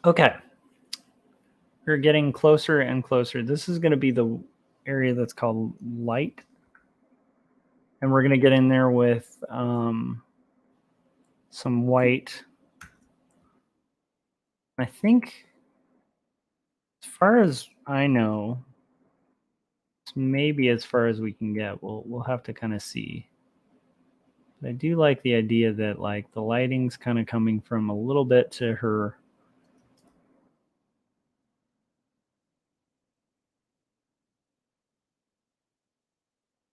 Okay. We're getting closer and closer. This is going to be the area that's called light. And we're going to get in there with some white. I think, as far as I know, it's maybe as far as we can get. We'll have to kind of see. But I do like the idea that like the lighting's kind of coming from a little bit to her.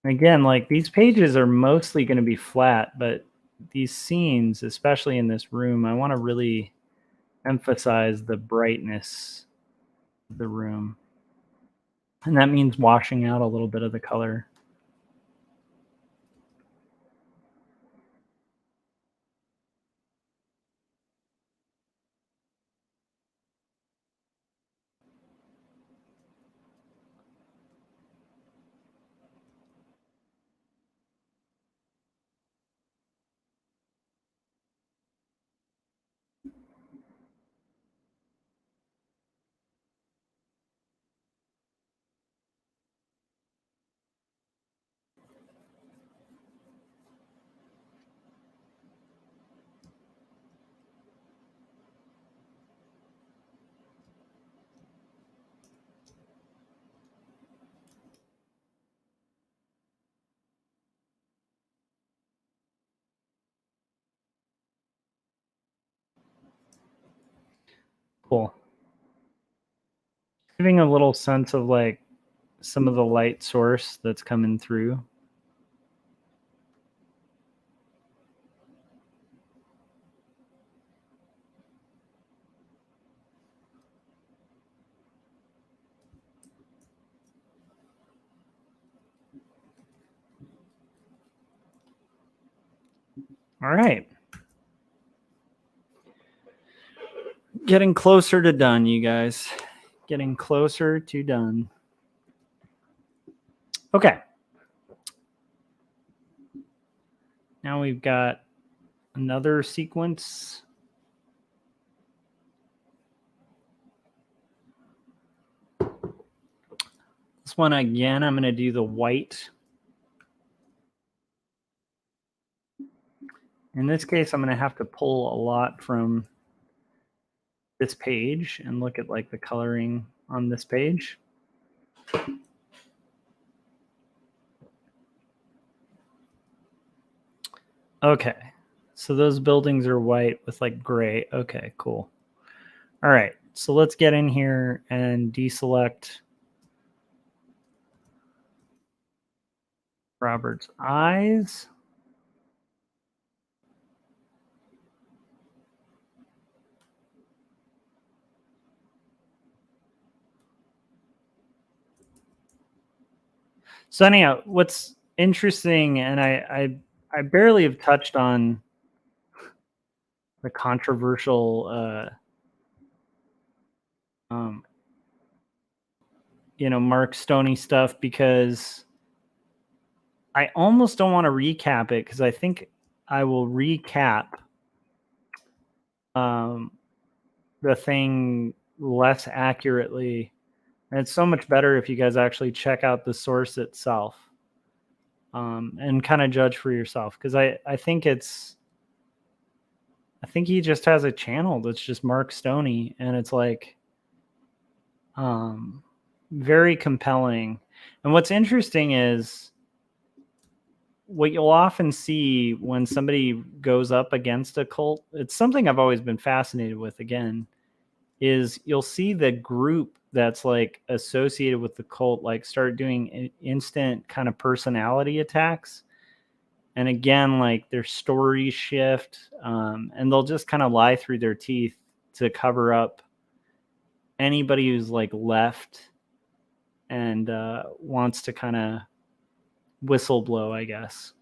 Again, like these pages are mostly going to be flat, but these scenes, especially in this room, I want to really emphasize the brightness of the room. And that means washing out a little bit of the color. Cool. Giving a little sense of like some of the light source that's coming through. All right. Getting closer to done, you guys. Getting closer to done. Okay. Now we've got another sequence. This one again, I'm going to do the white. In this case, I'm going to have to pull a lot from this page and look at like the coloring on this page. Okay, so those buildings are white with like gray. Okay, cool. All right, so let's get in here and deselect Robert's eyes. So anyhow, what's interesting, and I barely have touched on the controversial Mark Stoney stuff, because I almost don't want to recap it, because I think I will recap the thing less accurately. And it's so much better if you guys actually check out the source itself, and kind of judge for yourself. Because I think he just has a channel that's just Mark Stoney, and it's like very compelling. And what's interesting is what you'll often see when somebody goes up against a cult, it's something I've always been fascinated with, again, is you'll see the group that's like associated with the cult like start doing instant kind of personality attacks. And again, like their stories shift, and they'll just kind of lie through their teeth to cover up anybody who's like left and wants to kind of whistleblow, I guess.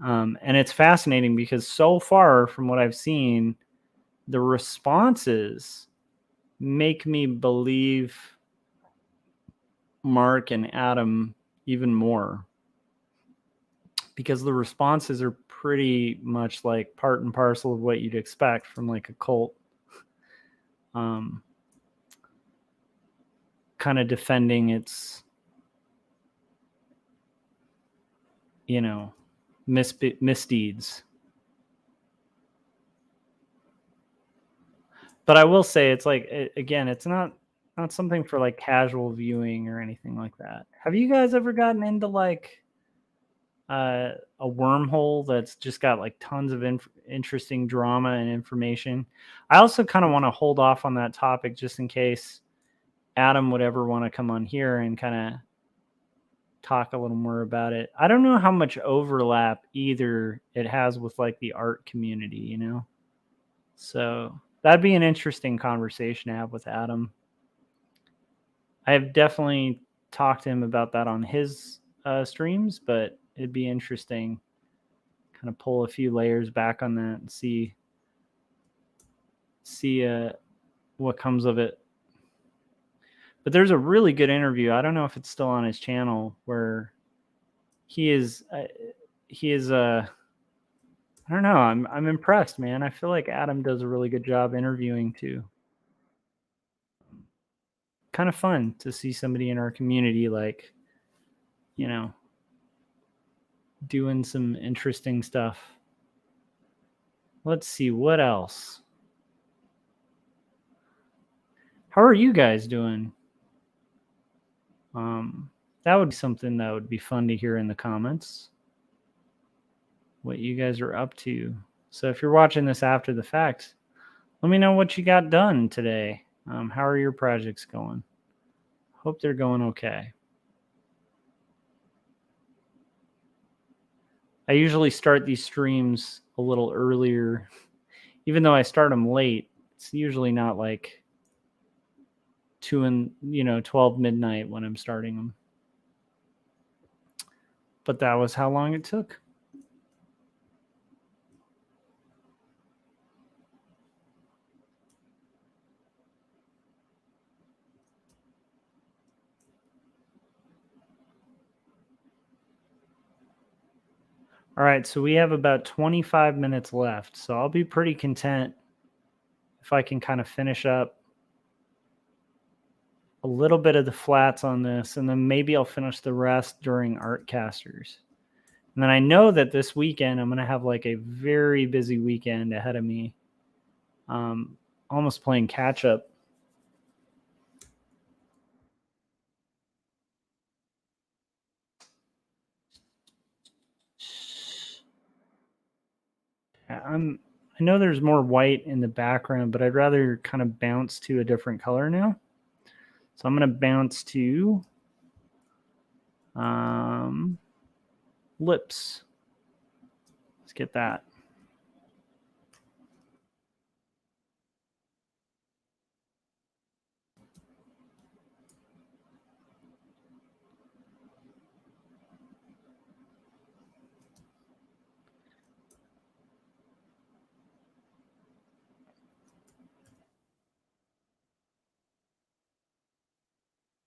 And it's fascinating because so far from what I've seen, the responses make me believe Mark and Adam even more, because the responses are pretty much like part and parcel of what you'd expect from like a cult, kind of defending its, misdeeds. But I will say, it's like, again, it's not something for like casual viewing or anything like that. Have you guys ever gotten into like a wormhole that's just got like tons of interesting drama and information? I also kind of want to hold off on that topic just in case Adam would ever want to come on here and kind of talk a little more about it. I don't know how much overlap either it has with like the art community, So that'd be an interesting conversation to have with Adam. I have definitely talked to him about that on his streams, but it'd be interesting kind of pull a few layers back on that and see what comes of it. But there's a really good interview. I don't know if it's still on his channel, where he is I don't know. I'm impressed, man. I feel like Adam does a really good job interviewing too. Kind of fun to see somebody in our community like, doing some interesting stuff. Let's see what else. How are you guys doing? That would be something that would be fun to hear in the comments, what you guys are up to. So if you're watching this after the fact, let me know what you got done today. How are your projects going? Hope they're going okay. I usually start these streams a little earlier. Even though I start them late, it's usually not like 12 midnight when I'm starting them. But that was how long it took. All right, so we have about 25 minutes left. So I'll be pretty content if I can kind of finish up a little bit of the flats on this, and then maybe I'll finish the rest during Artcasters. And then I know that this weekend I'm going to have like a very busy weekend ahead of me. Almost playing catch up. I know there's more white in the background, but I'd rather kind of bounce to a different color now. So I'm going to bounce to lips. Let's get that.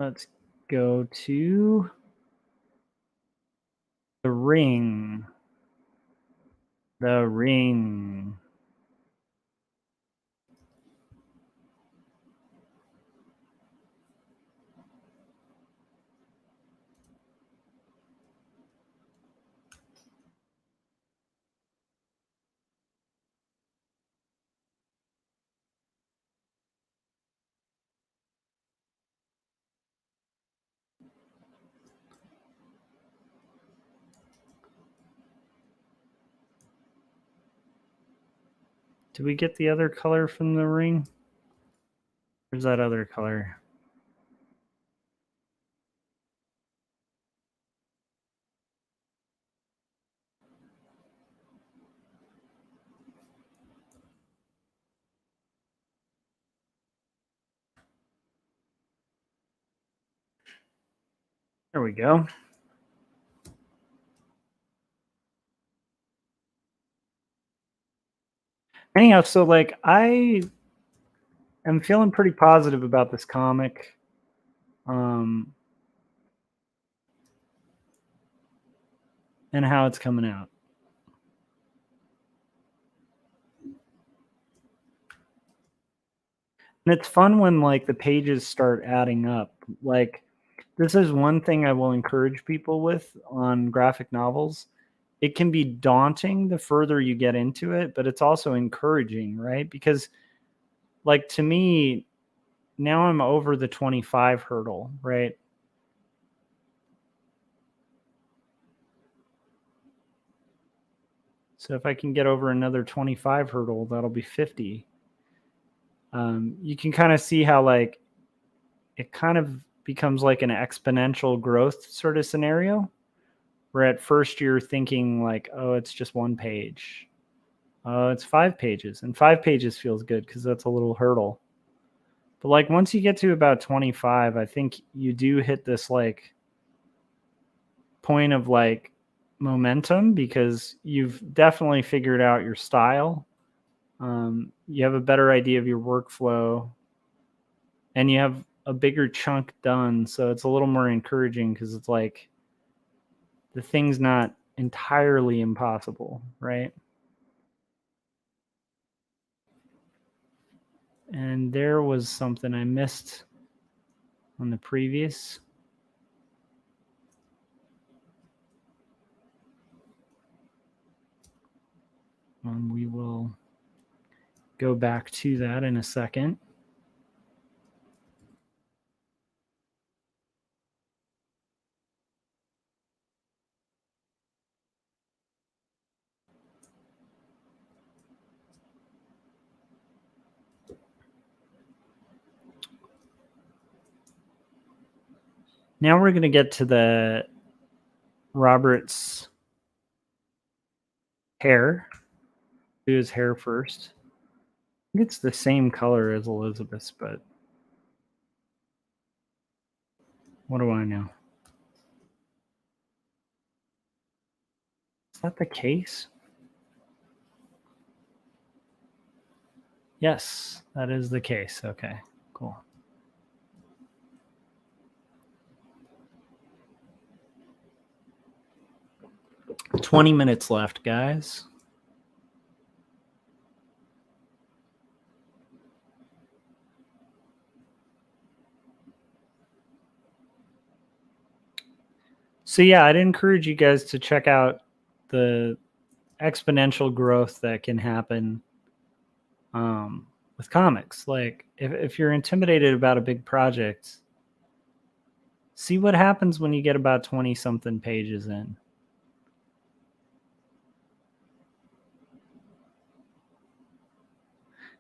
Let's go to the ring. The ring. Did we get the other color from the ring? Where's that other color? There we go. Anyhow, so like I am feeling pretty positive about this comic. And how it's coming out. And it's fun when like the pages start adding up. Like this is one thing I will encourage people with on graphic novels. It can be daunting the further you get into it, but it's also encouraging, right? Because like to me, now I'm over the 25 hurdle, right? So if I can get over another 25 hurdle, that'll be 50. You can kind of see how like it kind of becomes like an exponential growth sort of scenario where at first you're thinking like, oh, it's just one page. Oh, it's 5 pages. And 5 pages feels good because that's a little hurdle. But like once you get to about 25, I think you do hit this like point of like momentum because you've definitely figured out your style. You have a better idea of your workflow and you have a bigger chunk done. So it's a little more encouraging because it's like the thing's not entirely impossible, right? And there was something I missed on the previous. We will go back to that in a second. Now we're going to get to the Robert's hair. Do his hair first. I think it's the same color as Elizabeth's, but what do I know? Is that the case? Yes, that is the case. Okay, cool. "20 minutes left, guys." So yeah, I'd encourage you guys to check out the exponential growth that can happen with comics. Like if you're intimidated about a big project, see what happens when you get about 20 something pages in.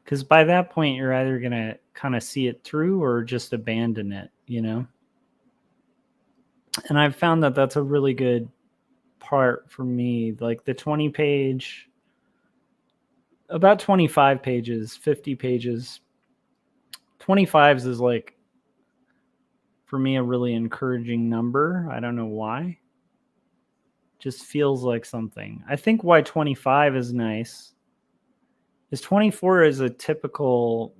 Because by that point, you're either going to kind of see it through or just abandon it, you know? And I've found that that's a really good part for me. Like the 20 page, about 25 pages, 50 pages. 25s is like, for me, a really encouraging number. I don't know why. Just feels like something. I think why 25 is nice is 24 is a typical,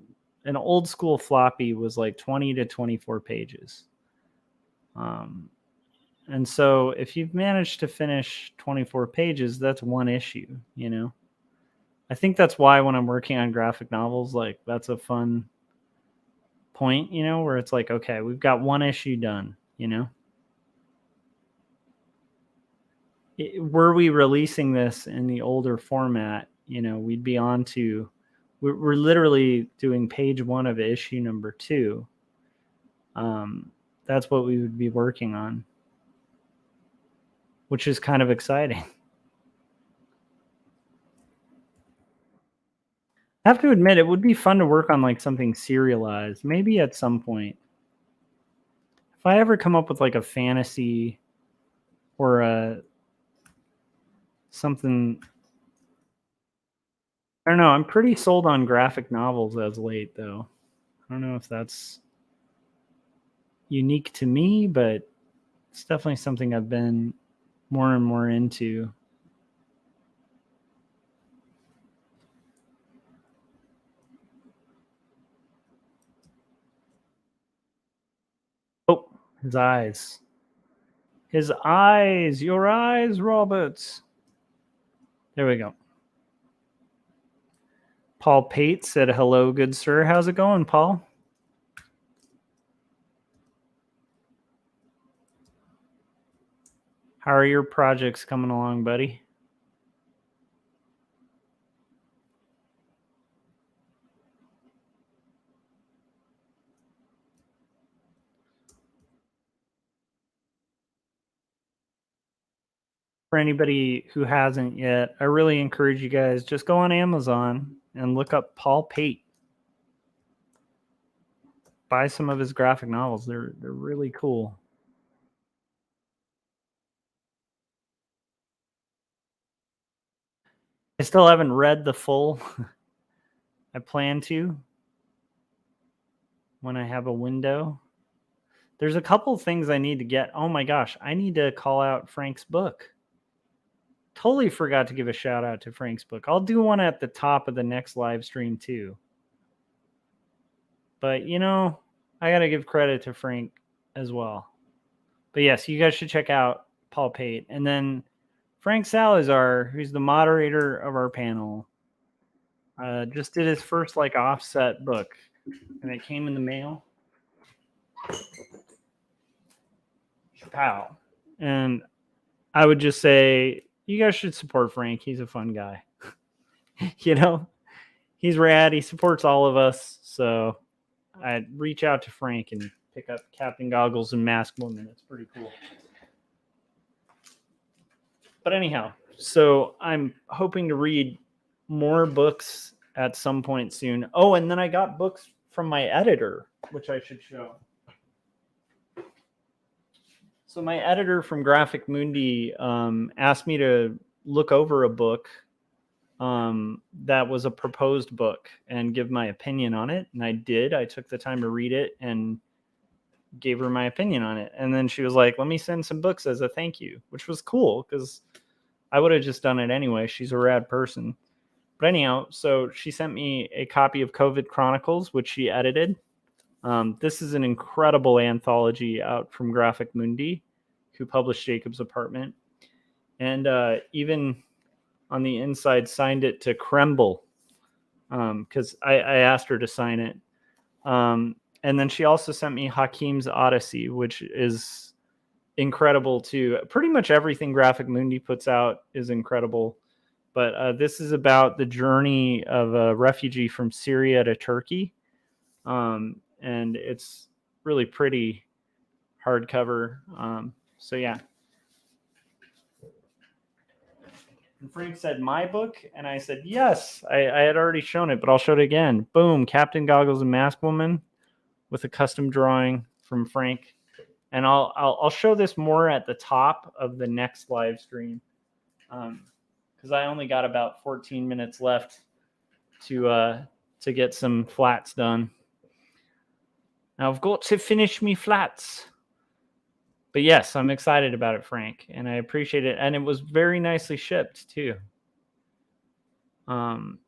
an old school floppy was like 20 to 24 pages. And so if you've managed to finish 24 pages, that's one issue, you know? I think that's why when I'm working on graphic novels, like that's a fun point, you know, where it's like, okay, we've got one issue done, you know? Were we releasing this in the older format, you know, we'd be on to, we're literally doing page 1 of issue number 2. That's what we would be working on, which is kind of exciting. I have to admit, it would be fun to work on like something serialized, maybe at some point. If I ever come up with like a fantasy or something, I don't know. I'm pretty sold on graphic novels as late, though. I don't know if that's unique to me, but it's definitely something I've been more and more into. Oh, his eyes. His eyes. Your eyes, Roberts. There we go. Paul Pate said, hello, good sir. How's it going, Paul? How are your projects coming along, buddy? For anybody who hasn't yet, I really encourage you guys, just go on Amazon and look up Paul Pate. Buy some of his graphic novels. They're really cool. I still haven't read the full. I plan to when I have a window. There's a couple things I need to get. Oh my gosh, I need to call out Frank's book. Totally forgot to give a shout out to Frank's book. I'll do one at the top of the next live stream too. But you know, I got to give credit to Frank as well. But yes, you guys should check out Paul Pate. And then Frank Salazar, who's the moderator of our panel, just did his first like offset book, and it came in the mail. Pow. And I would just say you guys should support Frank. He's a fun guy. You know, he's rad. He supports all of us. So I'd reach out to Frank and pick up Captain Goggles and Masked Woman. It's pretty cool. But anyhow, so I'm hoping to read more books at some point soon. Oh, and then I got books from my editor, which I should show. So my editor from Graphic Mundi asked me to look over a book that was a proposed book and give my opinion on it. And I did. I took the time to read it and gave her my opinion on it. And then she was like, let me send some books as a thank you, which was cool because I would have just done it anyway. She's a rad person. But anyhow, so she sent me a copy of Kovid Chronicles, which she edited. This is an incredible anthology out from Graphic Mundi, who published Jacob's Apartment. And even on the inside, signed it to Kemble, because I asked her to sign it. And then she also sent me Hakim's Odyssey, which is incredible too. Pretty much everything Graphic Mundi puts out is incredible. But this is about the journey of a refugee from Syria to Turkey. And it's really pretty hardcover. So yeah. And Frank said, my book? And I said, yes, I had already shown it, but I'll show it again. Boom, Captain Goggles and Masked Woman with a custom drawing from Frank. And I'll show this more at the top of the next live stream. Because I only got about 14 minutes left to get some flats done. Now I've got to finish me flats. But yes, I'm excited about it, Frank, and I appreciate it. And it was very nicely shipped too. And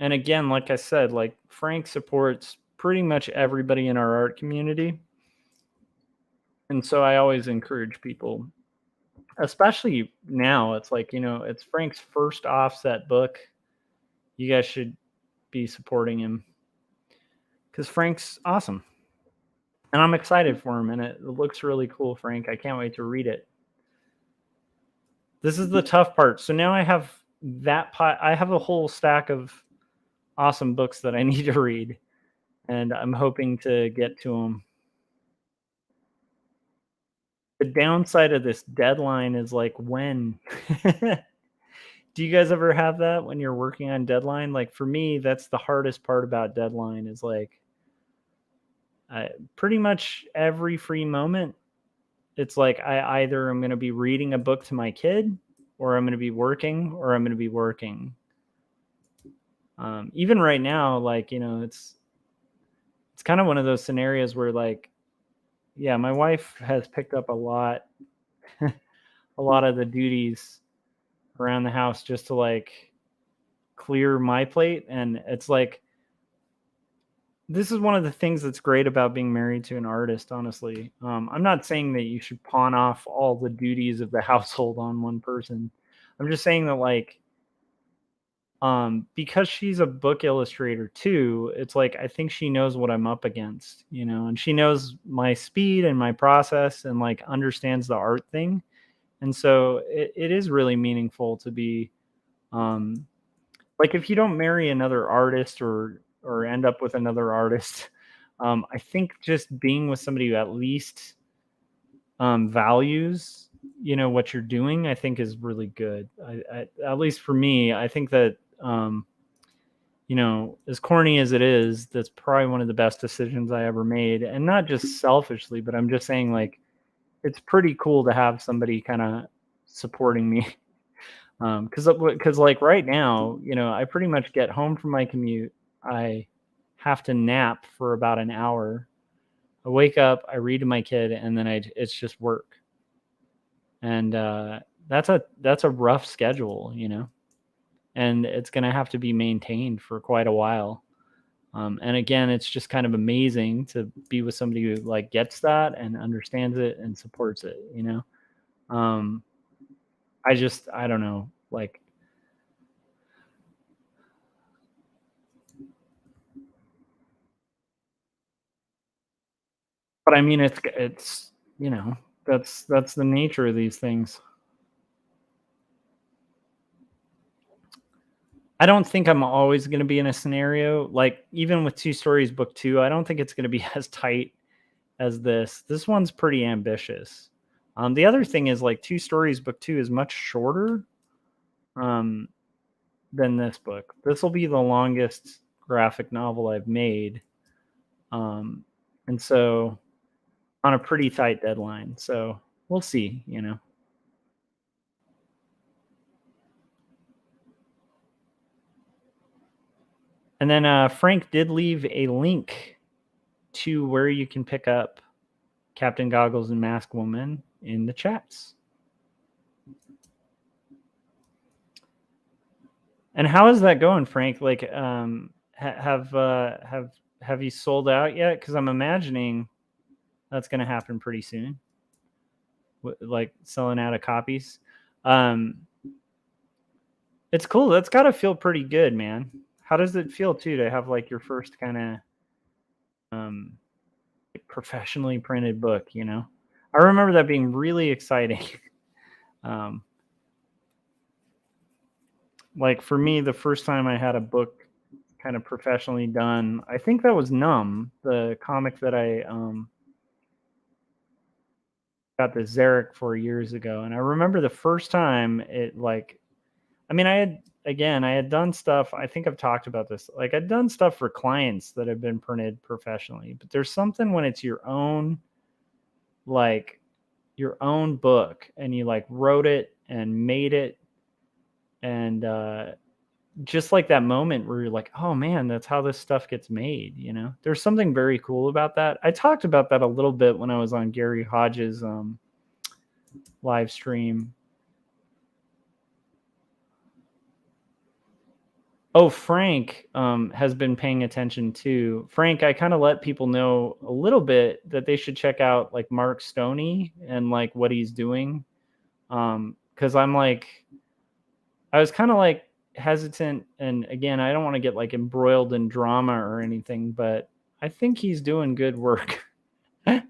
again, like I said, like Frank supports pretty much everybody in our art community. And so I always encourage people, especially now, it's like, it's Frank's first offset book. You guys should be supporting him because Frank's awesome. And I'm excited for him, and it looks really cool, Frank. I can't wait to read it. This is the tough part. So now I have I have a whole stack of awesome books that I need to read, and I'm hoping to get to them. The downside of this deadline is like when. Do you guys ever have that when you're working on deadline? Like for me, that's the hardest part about deadline is like pretty much every free moment. It's like I either am going to be reading a book to my kid, or I'm going to be working, or I'm going to be working. Even right now, like, it's kind of one of those scenarios where like, yeah, my wife has picked up a lot of the duties around the house just to like clear my plate. And it's like, this is one of the things that's great about being married to an artist, honestly. I'm not saying that you should pawn off all the duties of the household on one person. I'm just saying that like, because she's a book illustrator too, it's like I think she knows what I'm up against, and she knows my speed and my process and like understands the art thing. And so it is really meaningful to be like if you don't marry another artist or end up with another artist, I think just being with somebody who at least values what you're doing, I think is really good. I at least for me, I think that as corny as it is, that's probably one of the best decisions I ever made. And not just selfishly, but I'm just saying like, it's pretty cool to have somebody kind of supporting me. Cause like right now, I pretty much get home from my commute. I have to nap for about an hour. I wake up, I read to my kid, and then it's just work. And that's a rough schedule, and it's going to have to be maintained for quite a while. And again, it's just kind of amazing to be with somebody who like gets that and understands it and supports it, I don't know, like, but I mean, it's, that's the nature of these things. I don't think I'm always going to be in a scenario like even with Two Stories Book 2. I don't think it's going to be as tight as this. This one's pretty ambitious. The other thing is like Two Stories Book 2 is much shorter than this book. This will be the longest graphic novel I've made. And so on a pretty tight deadline. So we'll see, And then Frank did leave a link to where you can pick up Captain Goggles and Mask Woman in the chats. And how is that going, Frank? Like, have you sold out yet? Because I'm imagining that's going to happen pretty soon. Like selling out of copies. It's cool. That's got to feel pretty good, man. How does it feel too to have like your first kind of professionally printed book? I remember that being really exciting. Like for me, the first time I had a book kind of professionally done, I think that was Numb, the comic that I got the Zarek for years ago. And I remember the first time it like, I mean, I had done stuff. I think I've talked about this. Like I'd done stuff for clients that have been printed professionally, but there's something when it's your own book and you like wrote it and made it. And just like that moment where you're like, oh man, that's how this stuff gets made. There's something very cool about that. I talked about that a little bit when I was on Gary Hodges' live stream. Oh, Frank has been paying attention too. Frank, I kind of let people know a little bit that they should check out like Mark Stoney and like what he's doing. Because I'm like, I was kind of like hesitant, and again, I don't want to get like embroiled in drama or anything, but I think he's doing good work. And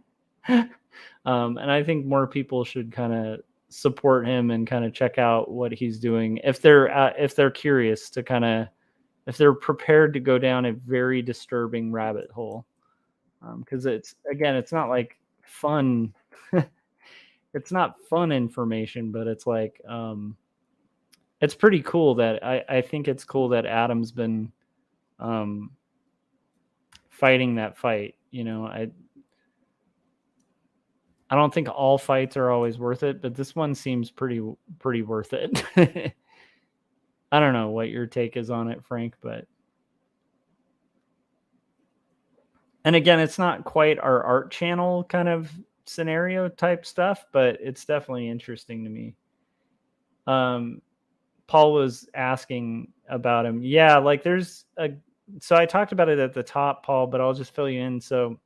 I think more people should kind of support him and kind of check out what he's doing if they're curious to kind of if they're prepared to go down a very disturbing rabbit hole. Because it's not like fun. It's not fun information, but it's like it's pretty cool that I think it's cool that Adam's been um, fighting that fight. I don't think all fights are always worth it, but this one seems pretty worth it. I don't know what your take is on it, Frank, but and again, it's not quite our art channel kind of scenario type stuff, but it's definitely interesting to me. Paul was asking about him. Yeah, like so I talked about it at the top, Paul, but I'll just fill you in. So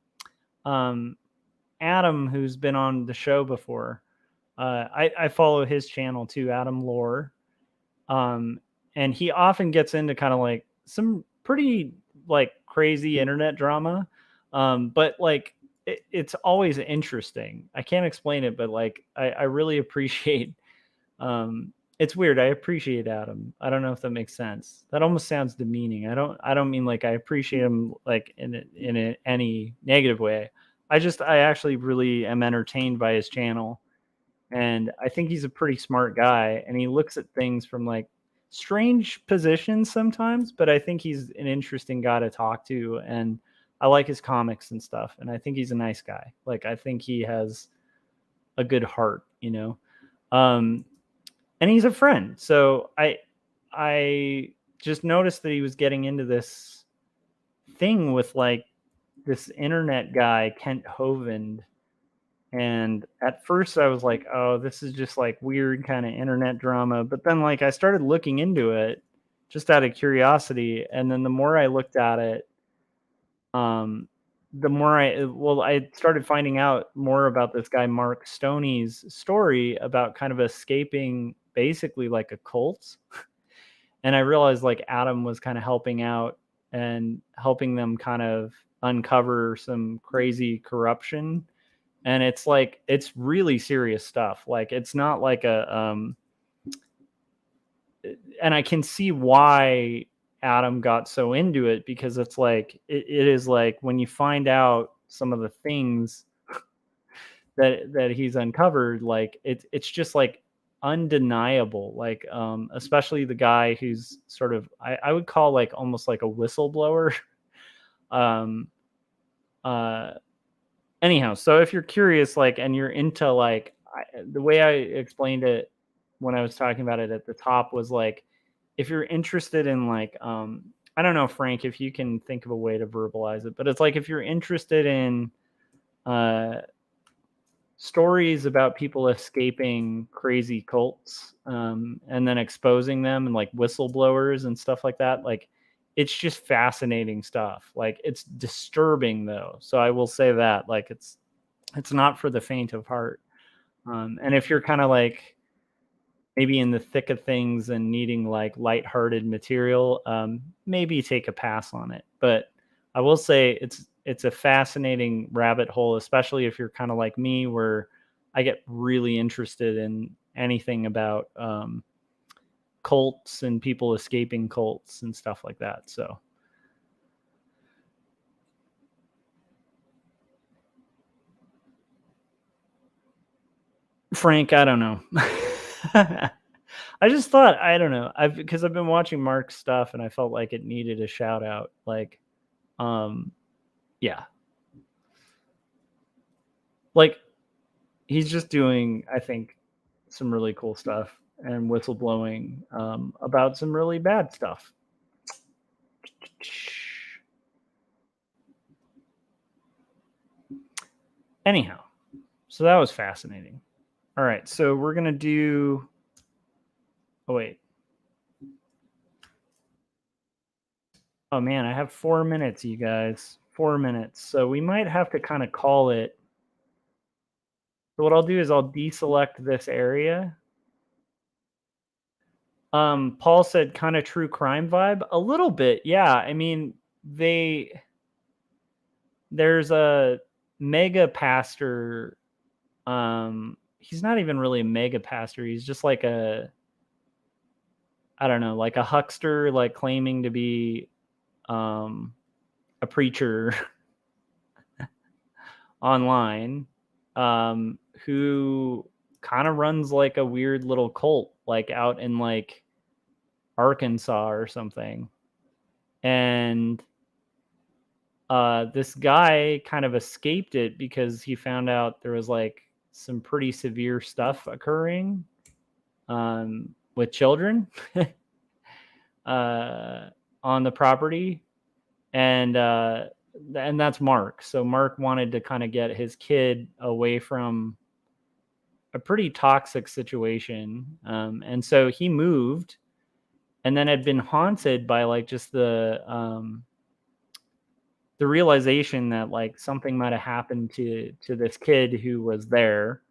Adam, who's been on the show before, I follow his channel too, Adam Lore. And he often gets into kind of like some pretty like crazy internet drama. But like it's always interesting. I can't explain it, but like I really appreciate it's weird. I appreciate Adam. I don't know if that makes sense. That almost sounds demeaning. I don't mean like I appreciate him like in any negative way. I actually really am entertained by his channel, and I think he's a pretty smart guy, and he looks at things from like strange positions sometimes, but I think he's an interesting guy to talk to, and I like his comics and stuff, and I think he's a nice guy. Like I think he has a good heart. And he's a friend. So I just noticed that he was getting into this thing with like this internet guy, Kent Hovind. And at first I was like, oh, this is just like weird kind of internet drama. But then like I started looking into it just out of curiosity. And then the more I looked at it, the more I started finding out more about this guy, Mark Stoney's story about kind of escaping basically like a cult. And I realized like Adam was kind of helping out and helping them kind of uncover some crazy corruption. And it's like, it's really serious stuff. Like, it's not like and I can see why Adam got so into it, because it's like, it is like when you find out some of the things that he's uncovered, like it's just like undeniable. Like especially the guy who's sort of I would call like almost like a whistleblower. um Anyhow, so if you're curious, like, and you're into like the way I explained it when I was talking about it at the top was like, if you're interested in like I don't know, Frank, if you can think of a way to verbalize it, but it's like if you're interested in uh stories about people escaping crazy cults and then exposing them, and like whistleblowers and stuff like that, like it's just fascinating stuff. Like it's disturbing though, so I will say that like it's not for the faint of heart. And if you're kind of like maybe in the thick of things and needing like lighthearted material, maybe take a pass on it. But I will say it's a fascinating rabbit hole, especially if you're kind of like me, where I get really interested in anything about cults and people escaping cults and stuff like that. So Frank, I don't know. I just thought, I don't know. Because I've been watching Mark's stuff and I felt like it needed a shout out. Like, yeah. Like he's just doing, I think, some really cool stuff and whistleblowing about some really bad stuff. Anyhow, so that was fascinating. All right, so we're gonna do. Oh wait. Oh man, I have 4 minutes, you guys. 4 minutes. So we might have to kind of call it. So what I'll do is I'll deselect this area. Paul said kind of true crime vibe. A little bit, yeah. I mean, there's a mega pastor. He's not even really a mega pastor. He's just like I don't know, like a huckster, like claiming to be a preacher online, who kind of runs like a weird little cult, like out in like Arkansas or something. And this guy kind of escaped it because he found out there was like some pretty severe stuff occurring with children on the property. And that's Mark. So Mark wanted to kind of get his kid away from a pretty toxic situation. And so he moved and then had been haunted by like just the realization that like something might have happened to this kid who was there.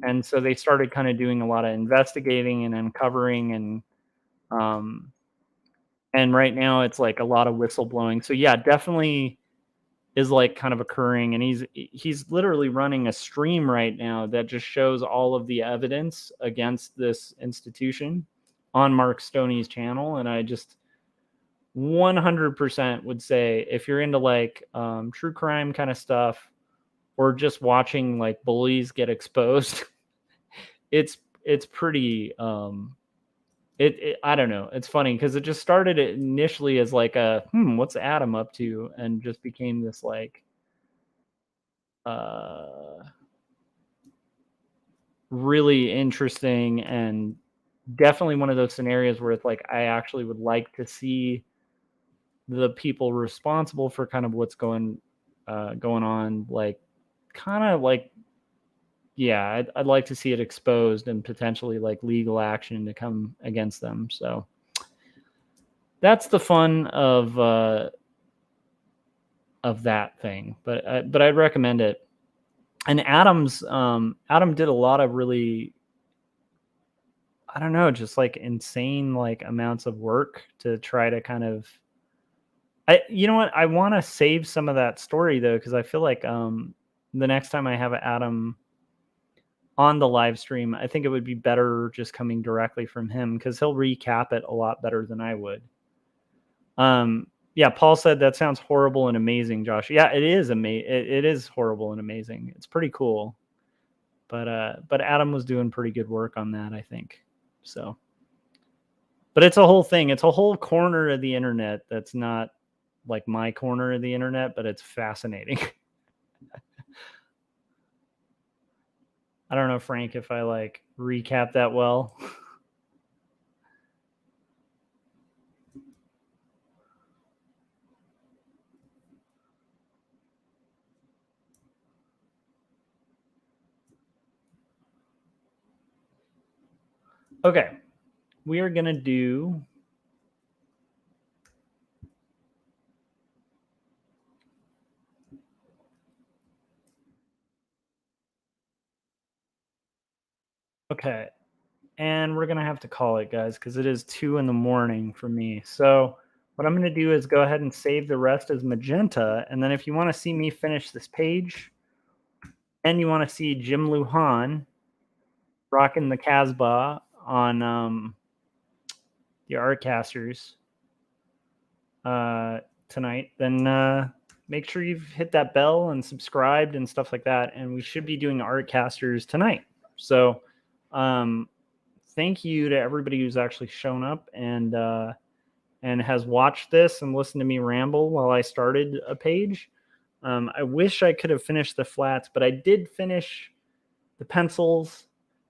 And so they started kind of doing a lot of investigating and uncovering, um and right now it's like a lot of whistleblowing. So yeah, definitely is like kind of occurring, and he's literally running a stream right now that just shows all of the evidence against this institution on Mark Stoney's channel. And I just 100% would say if you're into like true crime kind of stuff or just watching like bullies get exposed, it's pretty I don't know, it's funny because it just started initially as like a what's Adam up to, and just became this like uh really interesting, and definitely one of those scenarios where it's like I actually would like to see the people responsible for kind of what's going on, like kind of like, yeah, I'd like to see it exposed and potentially like legal action to come against them. So that's the fun of that thing. But I'd recommend it. And Adam did a lot of really, I don't know, just like insane like amounts of work to try to kind of, you know what, I want to save some of that story though, because I feel like the next time I have Adam on the live stream, I think it would be better just coming directly from him because he'll recap it a lot better than I would. Yeah, Paul said that sounds horrible and amazing, Josh. Yeah, it is it is horrible and amazing. It's pretty cool. But Adam was doing pretty good work on that, I think. So, but it's a whole thing. It's a whole corner of the internet that's not like my corner of the internet, but it's fascinating. I don't know, Frank, if I like recap that well. Okay, we are gonna do. Okay, and we're gonna have to call it, guys, because it is 2 a.m. for me. So what I'm gonna do is go ahead and save the rest as magenta, and then if you want to see me finish this page, and you want to see Jim Lujan rocking the Casbah on the Artcasters tonight, then make sure you've hit that bell and subscribed and stuff like that. And we should be doing Artcasters tonight. So thank you to everybody who's actually shown up and has watched this and listened to me ramble while I started a page. I wish I could have finished the flats, but I did finish the pencils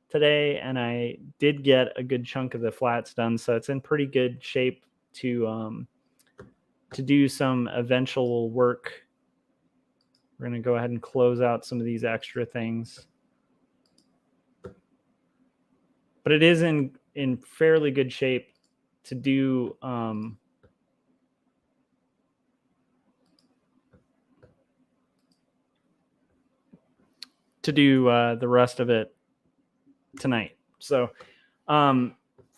today, and I did get a good chunk of the flats done, so it's in pretty good shape to do some eventual work. We're going to go ahead and close out some of these extra things, but it is in fairly good shape to do to do the rest of it tonight. So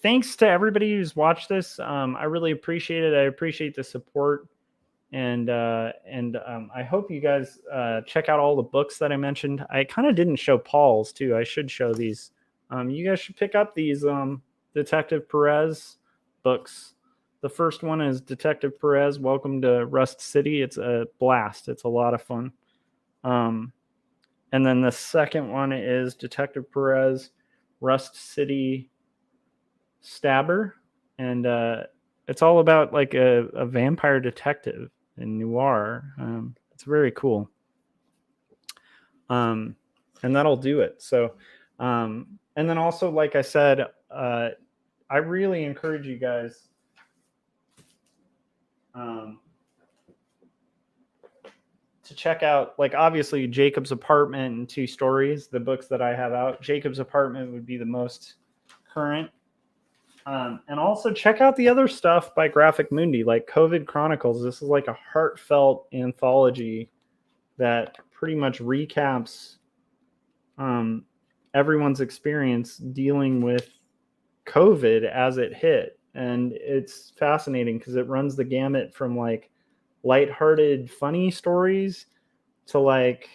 thanks to everybody who's watched this. I really appreciate it. I appreciate the support. And I hope you guys check out all the books that I mentioned. I kind of didn't show Paul's too. I should show these. You guys should pick up these Detective Perez books. The first one is Detective Perez, Welcome to Rust City. It's a blast. It's a lot of fun. And then the second one is Detective Perez, Rust City Stabber. And it's all about like a vampire detective in noir. It's very cool. And that'll do it. So, and then also, like I said, I really encourage you guys to check out, like, obviously Jacob's Apartment and Two Stories, the books that I have out. Jacob's Apartment would be the most current. And also check out the other stuff by Graphic Mundi, like Kovid Chronicles. This is like a heartfelt anthology that pretty much recaps everyone's experience dealing with COVID as it hit. And it's fascinating because it runs the gamut from like lighthearted, funny stories to like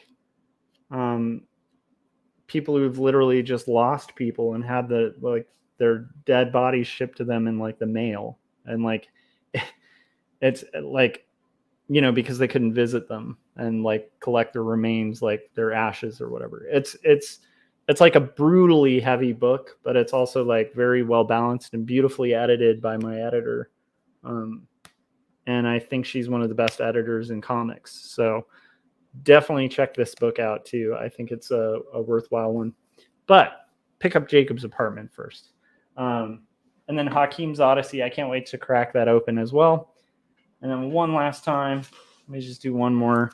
people who've literally just lost people and had their dead bodies shipped to them in like the mail. And like it's like, you know, because they couldn't visit them and like collect their remains, like their ashes or whatever. It's like a brutally heavy book, but it's also like very well balanced and beautifully edited by my editor. And I think she's one of the best editors in comics. So definitely check this book out too. I think it's a worthwhile one. But pick up Jacob's Apartment first. And then Hakeem's Odyssey. I can't wait to crack that open as well. And then one last time, let me just do one more.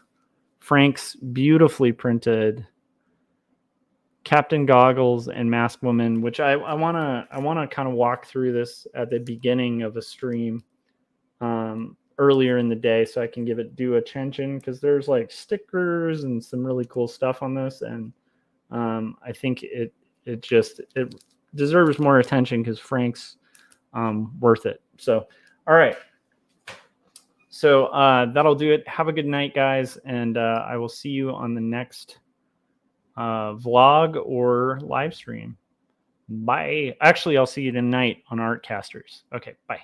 Frank's beautifully printed Captain Goggles and Masked Woman, which I wanna kind of walk through this at the beginning of a stream earlier in the day so I can give it due attention, because there's like stickers and some really cool stuff on this, and I think it deserves more attention because Frank's worth it. So all right. So that'll do it. Have a good night, guys, and I will see you on the next vlog or live stream. Bye. Actually, I'll see you tonight on Artcasters. Okay, bye.